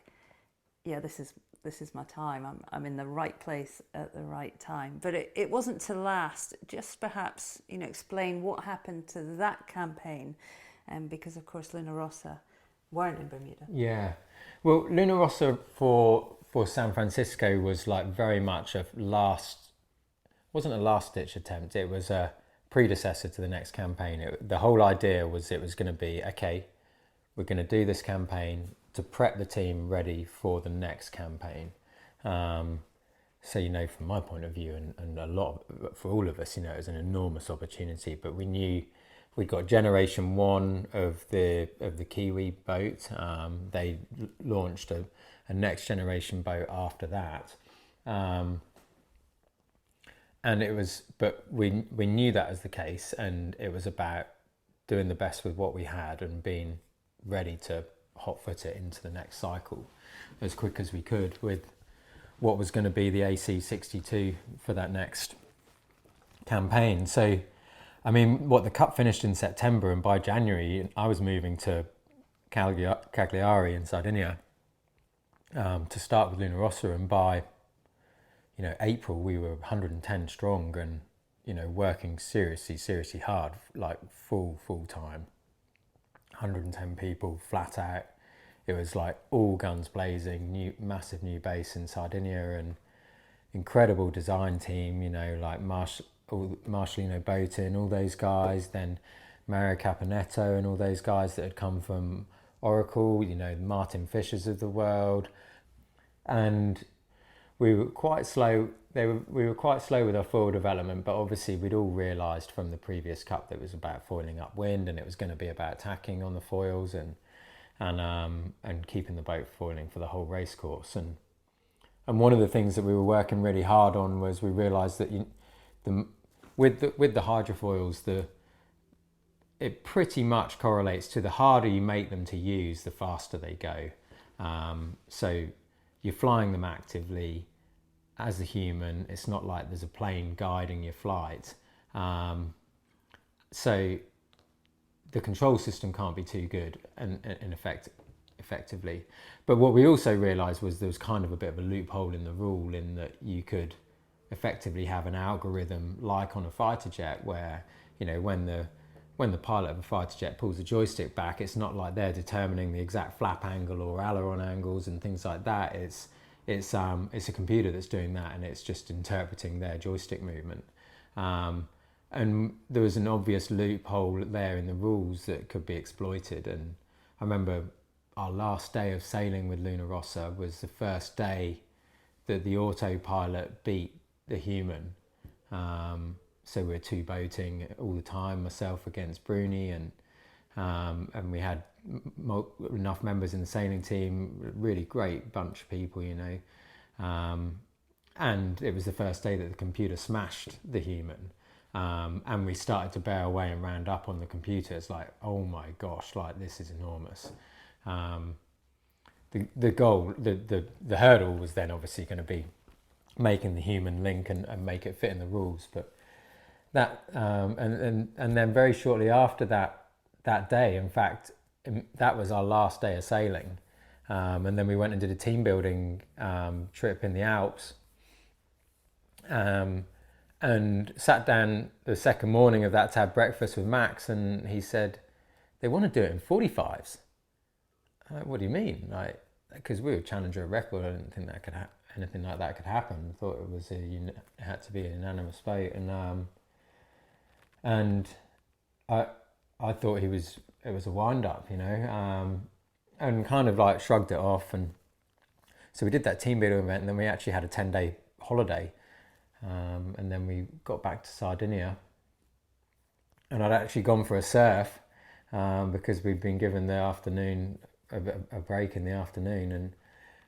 yeah, this is my time. I'm in the right place at the right time. But it wasn't to last. Just perhaps, explain what happened to that campaign, because of course Luna Rossa weren't in Bermuda. Yeah, well, Luna Rossa for San Francisco was like very much wasn't a last ditch attempt. It was a predecessor to the next campaign. The whole idea was it was going to be, okay, we're going to do this campaign to prep the team ready for the next campaign. So, from my point of view, and a lot for all of us, it was an enormous opportunity. But we knew we'd got generation one of the Kiwi boat. They launched a next generation boat after that, and but we knew that as the case, and it was about doing the best with what we had and being ready to hot-foot it into the next cycle as quick as we could with what was going to be the AC62 for that next campaign. So, the Cup finished in September, and by January I was moving to Cagliari in Sardinia to start with Luna Rossa, and by April we were 110 strong and working seriously hard, like full time. 110 people flat out. It was like all guns blazing, massive new base in Sardinia, and incredible design team, like Marcelino Botin, all those guys, then Mario Caponetto and all those guys that had come from Oracle, Martin Fishers of the world. And we were quite slow. We were quite slow with our foil development, but obviously we'd all realised from the previous Cup that it was about foiling upwind, and it was going to be about tacking on the foils and keeping the boat foiling for the whole race course. And one of the things that we were working really hard on was we realised that with the hydrofoils, it pretty much correlates to the harder you make them to use, the faster they go. So you're flying them actively. As a human, it's not like there's a plane guiding your flight. So the control system can't be too good and effectively. But what we also realised was there was kind of a bit of a loophole in the rule, in that you could effectively have an algorithm like on a fighter jet where, when the pilot of a fighter jet pulls the joystick back, it's not like they're determining the exact flap angle or aileron angles and things like that. It's a computer that's doing that, and it's just interpreting their joystick movement. And there was an obvious loophole there in the rules that could be exploited. And I remember our last day of sailing with Luna Rossa was the first day that the autopilot beat the human. so we were two boating all the time, myself against Bruni, and we had enough members in the sailing team, really great bunch of people, you know. And it was the first day that the computer smashed the human. And we started to bear away and round up on the computer. It's like, oh my gosh, like this is enormous. The goal, the hurdle was then obviously going to be making the human link and make it fit in the rules. But that, and then very shortly after that day, in fact, that was our last day of sailing. And then we went and did a team building trip in the Alps. And sat down the second morning of that to have breakfast with Max, and he said, they want to do it in 45s. What do you mean? Like, because we were challenger of record, I didn't think that could anything like that could happen. I thought it was it had to be a unanimous vote, and I thought it was a wind up, you know, and kind of like shrugged it off. And so we did that team building event, and then we actually had a 10-day holiday. And then we got back to Sardinia, and I'd actually gone for a surf because we'd been given the afternoon a break in the afternoon, and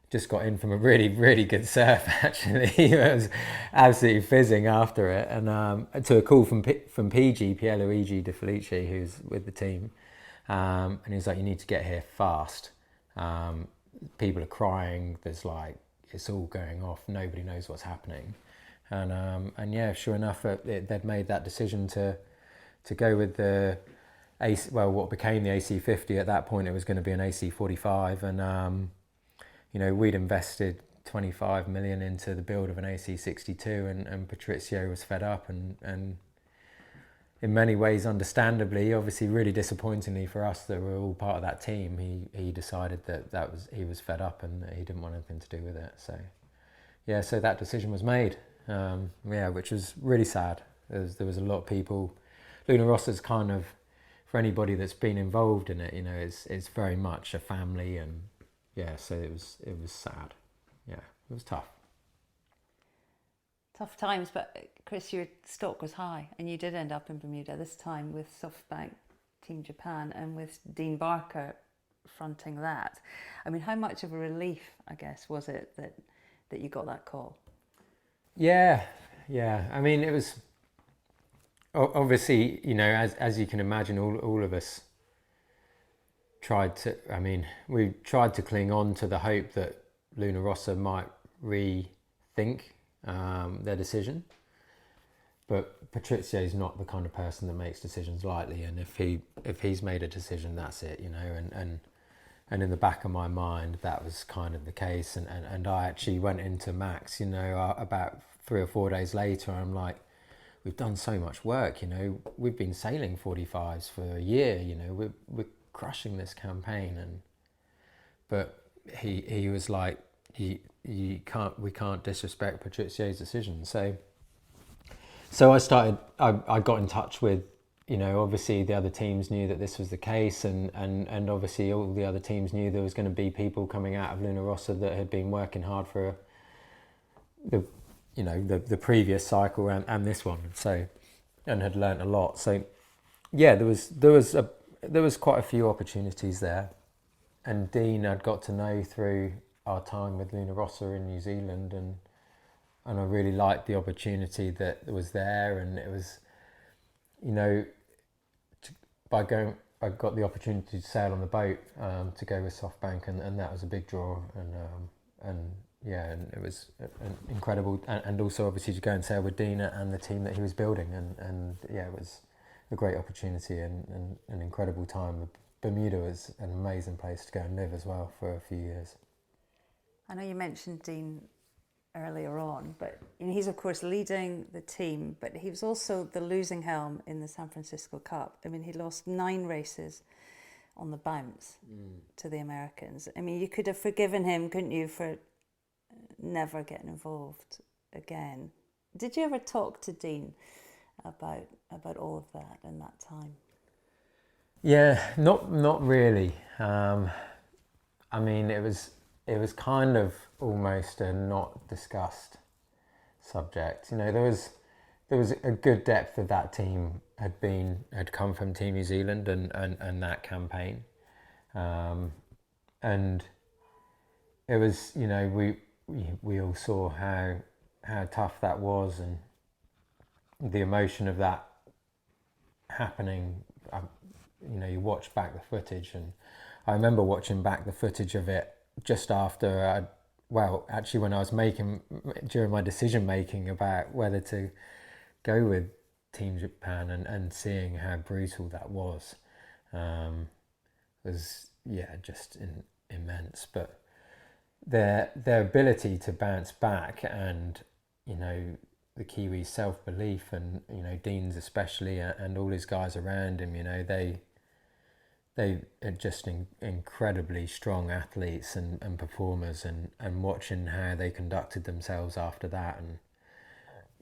just got in from a really, really good surf. Actually, it was absolutely fizzing after it, and to a call from PG, Pierluigi De Felice, who's with the team, and he was like, "You need to get here fast. People are crying. There's like it's all going off. Nobody knows what's happening." And yeah, sure enough, they'd made that decision to go with the what became the AC50. At that point, it was going to be an AC45, and you know, we'd invested 25 million into the build of an AC62, and Patrizio was fed up, and in many ways, understandably, obviously, really disappointingly for us that we're all part of that team, he decided he was fed up and he didn't want anything to do with it. So yeah, so that decision was made. Which was really sad. There was a lot of people. Luna Rossa's kind of, for anybody that's been involved in it, you know, it's very much a family, and yeah, so it was sad. Yeah, it was tough. Tough times, but Chris, your stock was high, and you did end up in Bermuda this time with SoftBank Team Japan and with Dean Barker fronting that. I mean, how much of a relief, I guess, was it that you got that call? Yeah. I mean, it was obviously, you know, as you can imagine, all of us we tried to cling on to the hope that Luna Rossa might rethink their decision. But Patrizio's not the kind of person that makes decisions lightly, and if he's made a decision, that's it, you know, and in the back of my mind, that was kind of the case. And I actually went into Max, you know, about 3 or 4 days later. I'm like, we've done so much work, you know, we've been sailing 45s for a year, you know, we're crushing this campaign. But he was like, we can't disrespect Patrizio's decision. So I got in touch with, you know, obviously the other teams knew that this was the case, and obviously all the other teams knew there was going to be people coming out of Luna Rossa that had been working hard for the previous cycle and this one, so, and had learnt a lot. So yeah, there was quite a few opportunities there, and Dean I'd got to know through our time with Luna Rossa in New Zealand, and I really liked the opportunity that was there, and it was, you know, I got the opportunity to sail on the boat to go with SoftBank, and that was a big draw, and it was incredible, and also obviously to go and sail with Dean and the team that he was building, and yeah, it was a great opportunity and an incredible time. Bermuda was an amazing place to go and live as well for a few years. I know you mentioned Dean earlier on, but he's of course leading the team, but he was also the losing helm in the San Francisco Cup. I mean, he lost 9 races on the bounce to the Americans. I mean, you could have forgiven him, couldn't you, for never getting involved again. Did you ever talk to Dean about all of that in that time? Yeah, not really. I mean, it was kind of almost a not discussed subject. You know, there there was a good depth of that team had come from Team New Zealand and that campaign, and it was, you know, we all saw how tough that was, and the emotion of that happening. You know, you watch back the footage, and I remember watching back the footage of it just after actually when I was during my decision making about whether to go with Team Japan, and seeing how brutal that was just immense. But their ability to bounce back, and, you know, the Kiwis' self-belief, and, you know, Dean's especially, and all his guys around him, you know, they are just incredibly strong athletes and performers, and watching how they conducted themselves after that. And,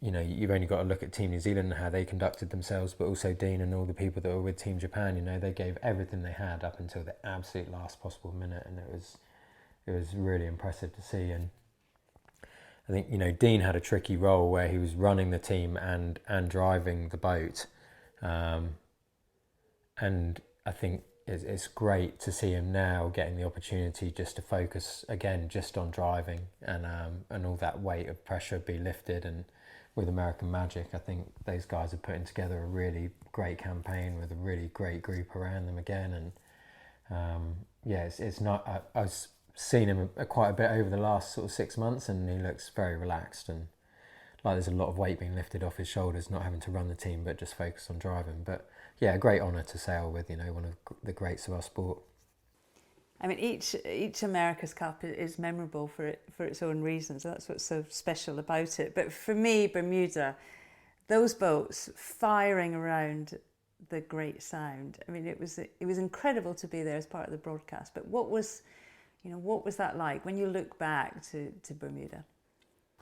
you know, you've only got to look at Team New Zealand and how they conducted themselves, but also Dean and all the people that were with Team Japan. You know, they gave everything they had up until the absolute last possible minute, and it was really impressive to see. And I think, you know, Dean had a tricky role where he was running the team and driving the boat, and I think it's great to see him now getting the opportunity just to focus again just on driving, and all that weight of pressure be lifted. And with American Magic, I think those guys are putting together a really great campaign with a really great group around them again. And it's not. I've seen him quite a bit over the last sort of 6 months, and he looks very relaxed, and like there's a lot of weight being lifted off his shoulders, not having to run the team but just focus on driving. But yeah, a great honour to sail with, you know, one of the greats of our sport. I mean, each America's Cup is memorable for its own reasons. That's what's so special about it. But for me, Bermuda, those boats firing around the Great Sound. I mean, it was incredible to be there as part of the broadcast. But what was that like when you look back to Bermuda?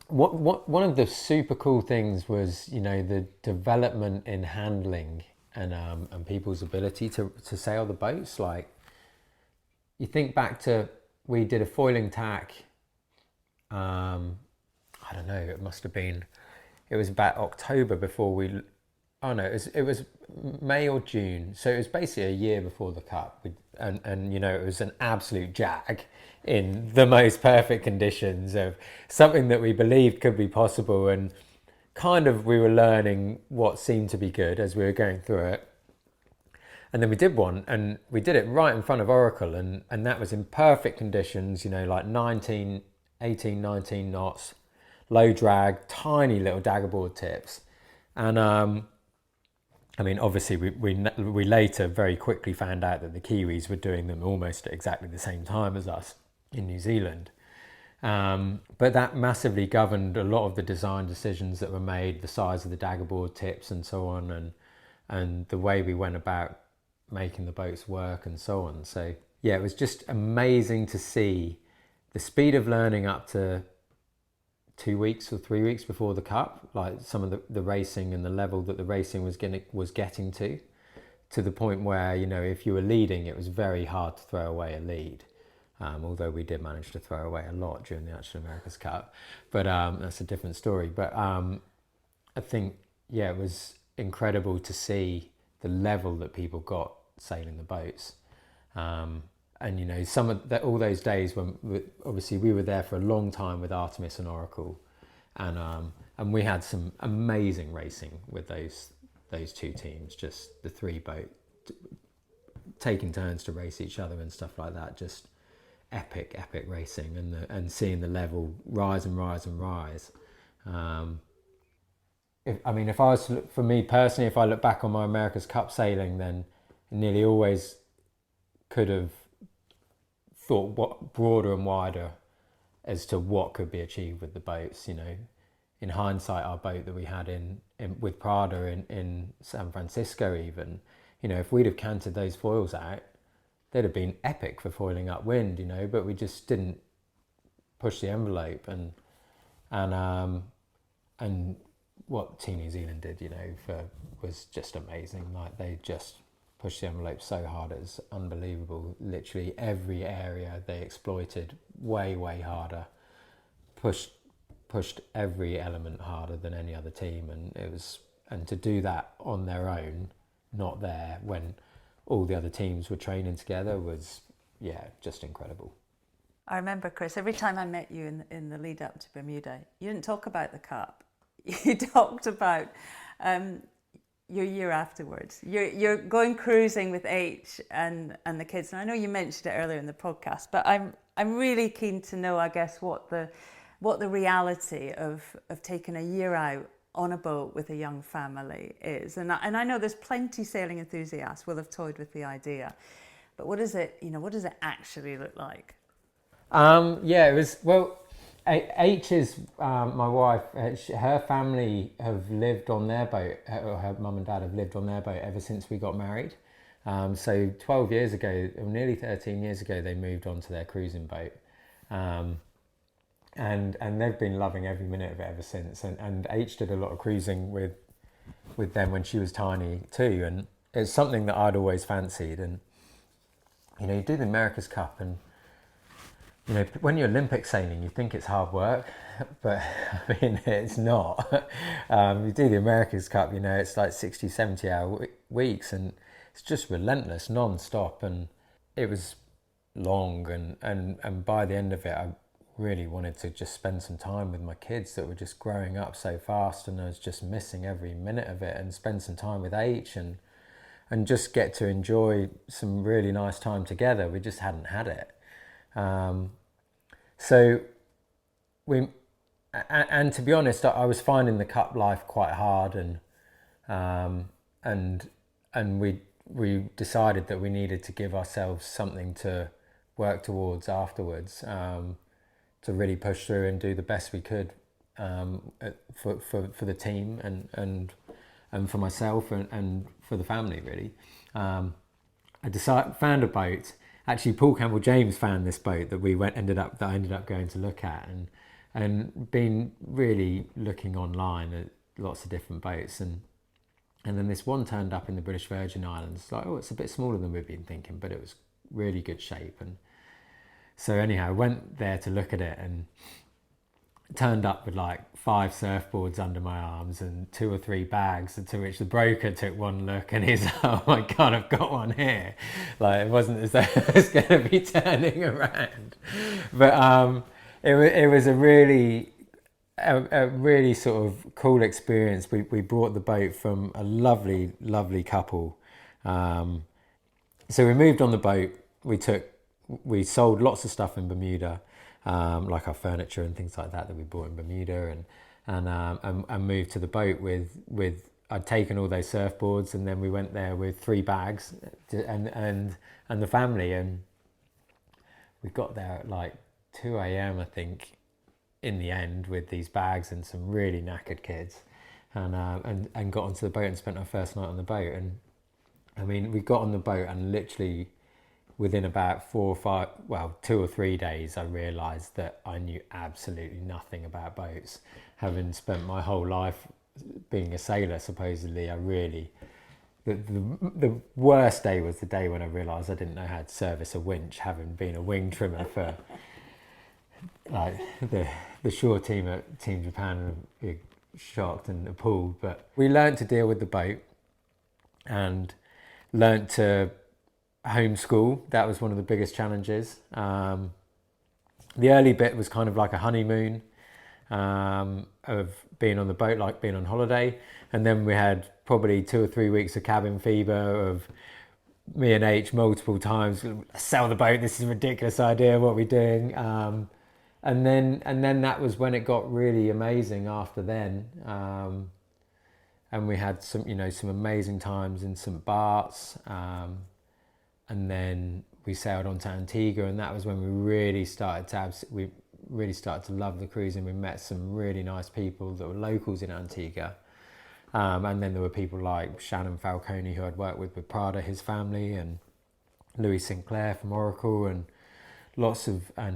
One of the super cool things was, you know, the development in handling and people's ability to sail the boats. Like, you think back to, we did a foiling tack, I don't know, it was about October before it was May or June, so it was basically a year before the Cup, and you know, it was an absolute jag in the most perfect conditions of something that we believed could be possible, and kind of we were learning what seemed to be good as we were going through it. And then we did one, and we did it right in front of Oracle, and that was in perfect conditions, you know, like 19 knots, low drag, tiny little daggerboard tips. And I mean, obviously we later very quickly found out that the Kiwis were doing them almost at exactly the same time as us in New Zealand. But that massively governed a lot of the design decisions that were made, the size of the daggerboard tips and so on, and the way we went about making the boats work and so on. So yeah, it was just amazing to see the speed of learning up to 2 weeks or 3 weeks before the Cup, like some of the racing and the level that the racing was getting to the point where, you know, if you were leading, it was very hard to throw away a lead. Although we did manage to throw away a lot during the actual America's Cup, but that's a different story. But I think, yeah, it was incredible to see the level that people got sailing the boats. And, you know, all those days when obviously we were there for a long time with Artemis and Oracle, and we had some amazing racing with those two teams, just the three boat taking turns to race each other and stuff like that. Just epic racing, and seeing the level rise and rise and rise. For me personally, if I look back on my America's Cup sailing, then I nearly always could have thought what broader and wider as to what could be achieved with the boats. You know, in hindsight, our boat that we had in with Prada in San Francisco, even, you know, if we'd have canted those foils out, they'd have been epic for foiling upwind, you know, but we just didn't push the envelope, and what Team New Zealand did, you know, was just amazing. Like, they just pushed the envelope so hard, it was unbelievable. Literally every area they exploited way harder, pushed pushed every element harder than any other team, and to do that on their own, not there when all the other teams were training together, was just incredible. I remember, Chris, every time I met you in the lead up to Bermuda, you didn't talk about the Cup. You talked about your year afterwards. You're going cruising with H and the kids. And I know you mentioned it earlier in the podcast, but I'm really keen to know, I guess, what the reality of taking a year out on a boat with a young family is. And I know there's plenty sailing enthusiasts will have toyed with the idea, but what does it actually look like? It was, well, H is my wife. Her family have lived on their boat, or her mum and dad have lived on their boat ever since we got married. So 12 years ago, or nearly 13 years ago, they moved on to their cruising boat. And they've been loving every minute of it ever since. And H did a lot of cruising with them when she was tiny too. And it's something that I'd always fancied. And, you know, you do the America's Cup, and, you know, when you're Olympic sailing, you think it's hard work, but I mean, it's not. You do the America's Cup, you know, it's like 60, 70 hour weeks, and it's just relentless, non-stop. And it was long, and by the end of it, I really wanted to just spend some time with my kids that were just growing up so fast, and I was just missing every minute of it, and spend some time with H and just get to enjoy some really nice time together. We just hadn't had it. So to be honest, I was finding the Cup life quite hard, and we decided that we needed to give ourselves something to work towards afterwards, to really push through and do the best we could for the team and for myself and for the family, really. I found a boat. Actually, Paul Campbell James found this boat that I ended up going to look at, and been really looking online at lots of different boats, and then this one turned up in the British Virgin Islands. Like, it's a bit smaller than we'd been thinking, but it was really good shape. And so anyhow, I went there to look at it, and turned up with like 5 surfboards under my arms and 2 or 3 bags, to which the broker took one look and he's like, oh my God, I've got one here. Like, it wasn't as though it was going to be turning around. But it was a really sort of cool experience. We brought the boat from a lovely, lovely couple. So we moved on the boat. We sold lots of stuff in Bermuda, like our furniture and things like that we bought in Bermuda, and moved to the boat with I'd taken all those surfboards, and then we went there with 3 bags and the family, and we got there at like 2 a.m. I think in the end, with these bags and some really knackered kids, and got onto the boat and spent our first night on the boat. And I mean, we got on the boat, and literally within about 2 or 3 days, I realised that I knew absolutely nothing about boats. Having spent my whole life being a sailor, supposedly, the worst day was the day when I realised I didn't know how to service a winch, having been a wing trimmer for like the shore team at Team Japan. Were shocked and appalled, but we learnt to deal with the boat and learnt to homeschool. That was one of the biggest challenges. The early bit was kind of like a honeymoon of being on the boat, like being on holiday, and then we had probably 2 or 3 weeks of cabin fever of me and H multiple times, sell the boat, this is a ridiculous idea, what are we doing? And then that was when it got really amazing after then. And we had some amazing times in St. Bart's, and then we sailed on to Antigua, and that was when we really started to love the cruising. We met some really nice people that were locals in Antigua. And then there were people like Shannon Falcone, who I'd worked with Prada, his family, and Louis Sinclair from Oracle, and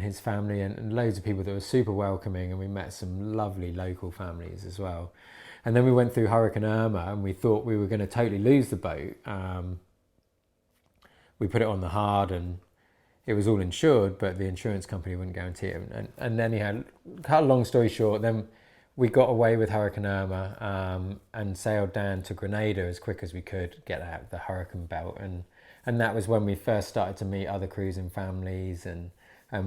his family, and loads of people that were super welcoming, and we met some lovely local families as well. And then we went through Hurricane Irma, and we thought we were going to totally lose the boat. We put it on the hard, and it was all insured, but the insurance company wouldn't guarantee it. And then he had, cut a long story short, then we got away with Hurricane Irma and sailed down to Grenada as quick as we could, get out of the hurricane belt. And that was when we first started to meet other cruising families and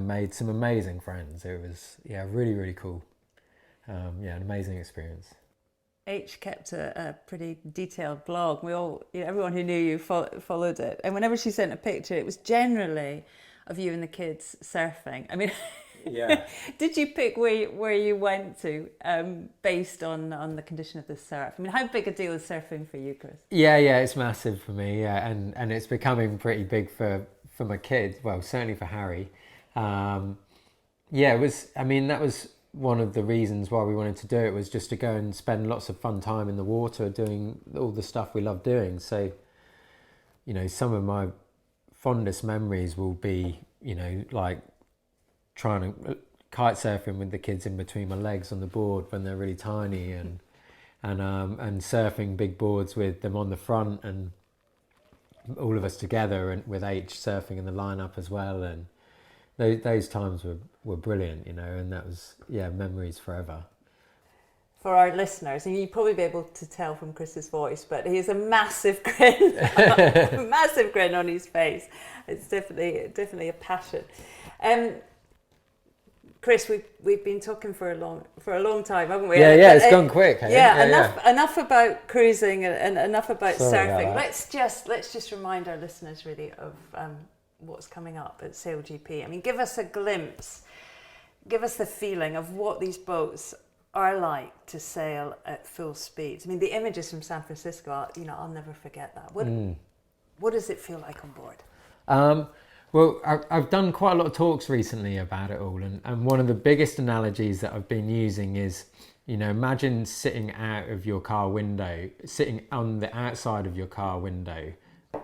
made some amazing friends. It was, really, really cool. An amazing experience. H kept a pretty detailed blog. We all, everyone who knew you followed it. And whenever she sent a picture, it was generally of you and the kids surfing. I mean, yeah. Did you pick where you went to based on the condition of the surf? I mean, how big a deal is surfing for you, Chris? Yeah, it's massive for me. Yeah, and it's becoming pretty big for my kids. Well, certainly for Harry. It was. I mean, that was one of the reasons why we wanted to do it, was just to go and spend lots of fun time in the water doing all the stuff we love doing. So, some of my fondest memories will be, like trying to kite surfing with the kids in between my legs on the board when they're really tiny, and surfing big boards with them on the front, and all of us together, and with H surfing in the lineup as well. And those times were brilliant, and that was, memories forever. For our listeners, and you'd probably be able to tell from Chris's voice, but he has a massive grin, massive grin on his face. It's definitely a passion. Chris, we've been talking for a long time, haven't we? Yeah, it's gone quick. Enough about cruising and enough about surfing. Let's just remind our listeners really of what's coming up at SailGP. I mean, give us a glimpse, give us the feeling of what these boats are like to sail at full speeds. I mean, the images from San Francisco, I'll never forget that. What does it feel like on board? Well, I've done quite a lot of talks recently about it all, and one of the biggest analogies that I've been using is, imagine sitting out of your car window, sitting on the outside of your car window,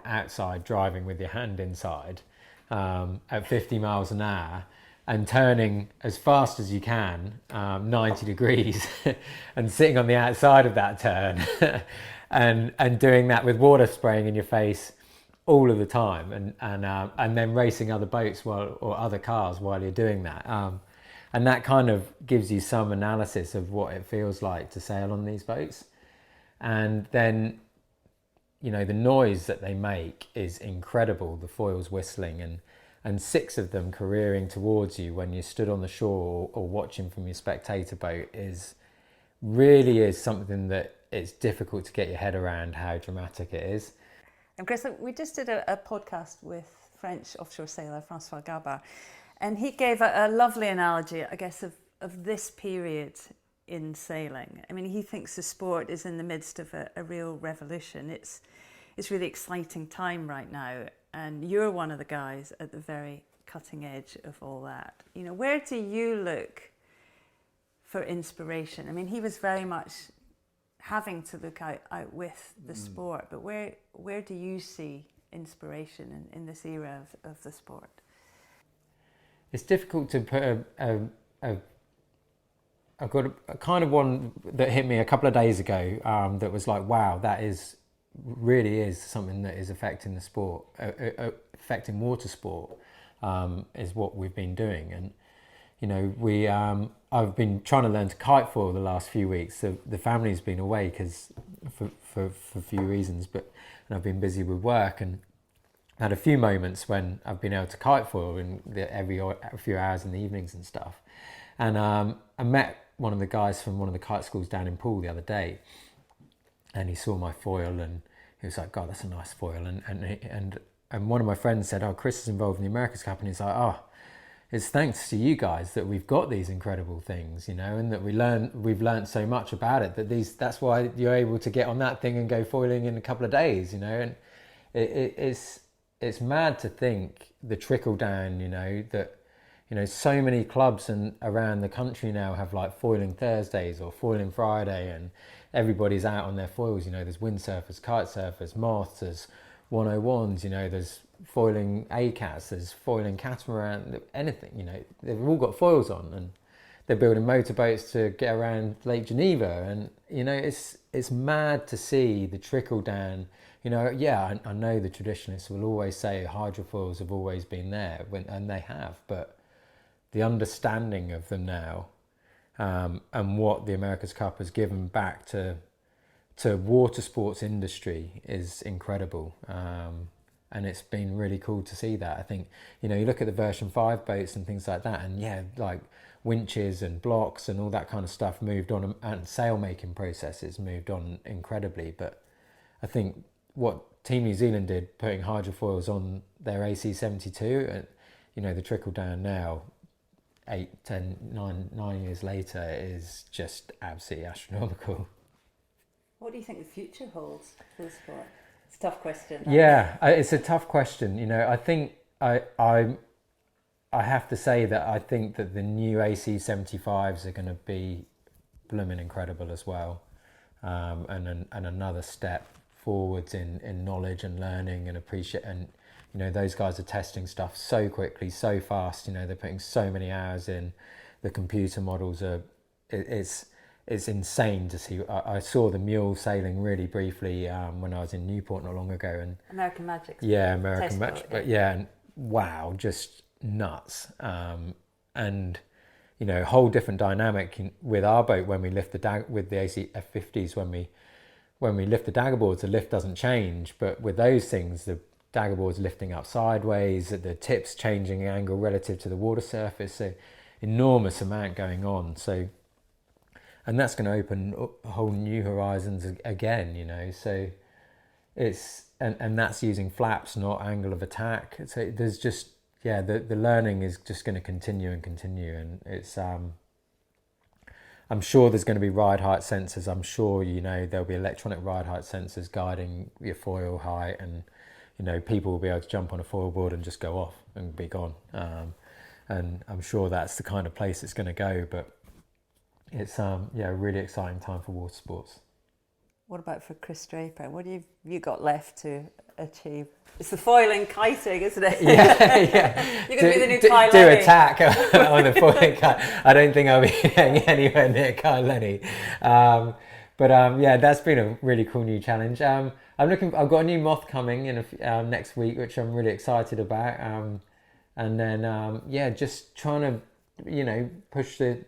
outside driving with your hand inside at 50 miles an hour, and turning as fast as you can, 90 degrees, and sitting on the outside of that turn, and doing that with water spraying in your face all of the time, and then racing other boats or other cars while you're doing that. And that kind of gives you some analysis of what it feels like to sail on these boats. And then, the noise that they make is incredible, the foils whistling, and 6 of them careering towards you when you stood on the shore or watching from your spectator boat really is something that it's difficult to get your head around how dramatic it is. And Chris, we just did a podcast with French offshore sailor Francois Gabard, and he gave a lovely analogy, I guess, of this period in sailing. I mean, he thinks the sport is in the midst of a real revolution. It's really exciting time right now, and you're one of the guys at the very cutting edge of all that. Where do you look for inspiration? I mean, he was very much having to look out with the sport, but where do you see inspiration in this era of the sport? It's difficult to put I've got a kind of one that hit me a couple of days ago that was like, wow, that really is something that is affecting the sport, affecting water sport, is what we've been doing. And I've been trying to learn to kite foil the last few weeks. The family's been away for a few reasons, and I've been busy with work, and had a few moments when I've been able to kite foil every few hours in the evenings and stuff. And I met one of the guys from one of the kite schools down in Poole the other day, and he saw my foil and he was like, God, that's a nice foil. And one of my friends said, oh, Chris is involved in the America's Cup, and he's like, oh, it's thanks to you guys that we've got these incredible things, and that we've learned so much about it, that's why you're able to get on that thing and go foiling in a couple of days, and it's mad to think the trickle down, that so many clubs around the country now have like foiling Thursdays or foiling Friday, and everybody's out on their foils. There's windsurfers, kite surfers, moths, there's 101s, there's foiling ACAS, there's foiling catamaran, anything, they've all got foils on, and they're building motorboats to get around Lake Geneva, and you know, it's mad to see the trickle down. You know, yeah, I know the traditionalists will always say hydrofoils have always been there, and they have, but the understanding of them now, and what the America's Cup has given back to water sports industry is incredible. And it's been really cool to see that. I think, you know, you look at the version 5 boats and things like that, and yeah, like winches and blocks and all that kind of stuff moved on, and sail making processes moved on incredibly. But I think what Team New Zealand did, putting hydrofoils on their AC-72, and you know, the trickle down now, 8, 10, 9 years later, is just absolutely astronomical. What do you think the future holds for the sport? It's a tough question. Yeah, it's a tough question. You know, I think I have to say that I think that the new AC-75s are going to be blooming incredible as well, and another step forwards in knowledge and learning and appreciate. And you know, those guys are testing stuff so quickly, so fast. You know, they're putting so many hours in. The computer models are it's insane to see. I saw the mule sailing really briefly when I was in Newport not long ago, and American Magic. Yeah, American Magic. But yeah, and wow, just nuts. And you know, whole different dynamic with our boat when we lift with the AC F50s when we lift the dagger boards, the lift doesn't change. But with those things, the dagger board's lifting up sideways, the tips changing angle relative to the water surface. So enormous amount going on. So. And that's going to open whole new horizons again, you know. So it's and that's using flaps, not angle of attack. So there's just the learning is just going to continue, and it's I'm sure there's going to be ride height sensors. I'm sure, you know, there'll be electronic ride height sensors guiding your foil height, and you know, people will be able to jump on a foil board and just go off and be gone. And I'm sure that's the kind of place it's going to go, but. It's a really exciting time for water sports. What about for Chris Draper? What have you got left to achieve? It's the foiling kiting, isn't it? Yeah. You're going to be the new Kai do Lenny. attack on the foiling kite. I don't think I'll be getting anywhere near Kai Lenny. But that's been a really cool new challenge. I've got a new moth coming in next week, which I'm really excited about. And then just trying to, you know, push the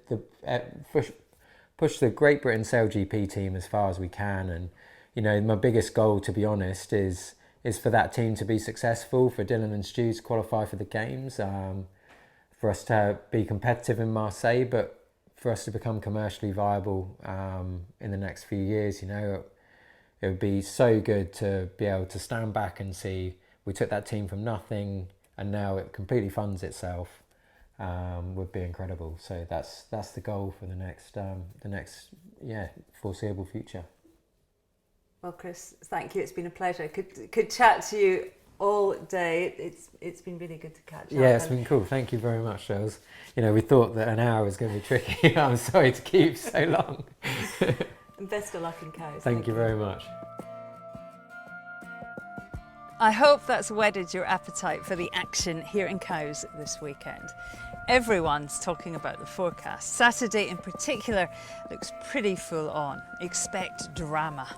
Great Britain SailGP team as far as we can. And you know, my biggest goal, to be honest, is for that team to be successful, for Dylan and Stu to qualify for the games, for us to be competitive in Marseille, but for us to become commercially viable in the next few years. You know, it would be so good to be able to stand back and see we took that team from nothing and now it completely funds itself. Would be incredible. So that's the goal for the next foreseeable future. Well, Chris, thank you. It's been a pleasure. Could chat to you all day. It's been really good to catch up. Yeah, it's been cool. Thank you very much, Shirls. You know, we thought that an hour was going to be tricky. I'm sorry to keep so long. And best of luck in Cows. Thank you very much. I hope that's whetted your appetite for the action here in Cows this weekend. Everyone's talking about the forecast. Saturday in particular looks pretty full on. Expect drama.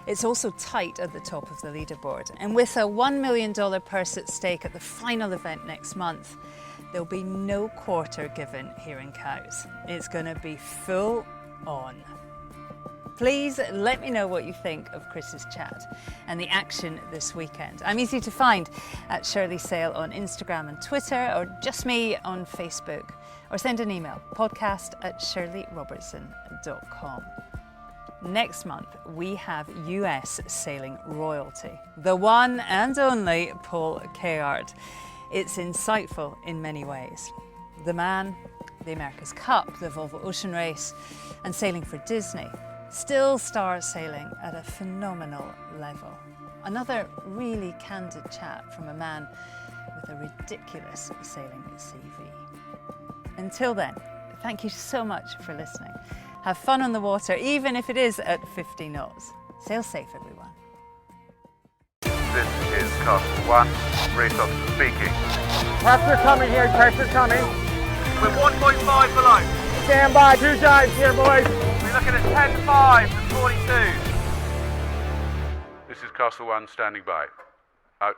It's also tight at the top of the leaderboard. And with a $1 million purse at stake at the final event next month, there'll be no quarter given here in Cows. It's going to be full on. Please let me know what you think of Chris's chat and the action this weekend. I'm easy to find at Shirley Sail on Instagram and Twitter, or just me on Facebook, or send an email, podcast@shirleyrobertson.com. Next month, we have US sailing royalty, the one and only Paul Kayard. It's insightful in many ways. The man, the America's Cup, the Volvo Ocean Race, and sailing for Disney. Still star sailing at a phenomenal level. Another really candid chat from a man with a ridiculous sailing CV. Until then, thank you so much for listening. Have fun on the water, even if it is at 50 knots. Sail safe, everyone. This is Castle 1, race officer speaking. Pressure coming here, pressure coming. We're 1.5 below. Stand by, 2 giants here, boys. We're looking at 10-5 and 42. This is Castle 1 standing by. Out.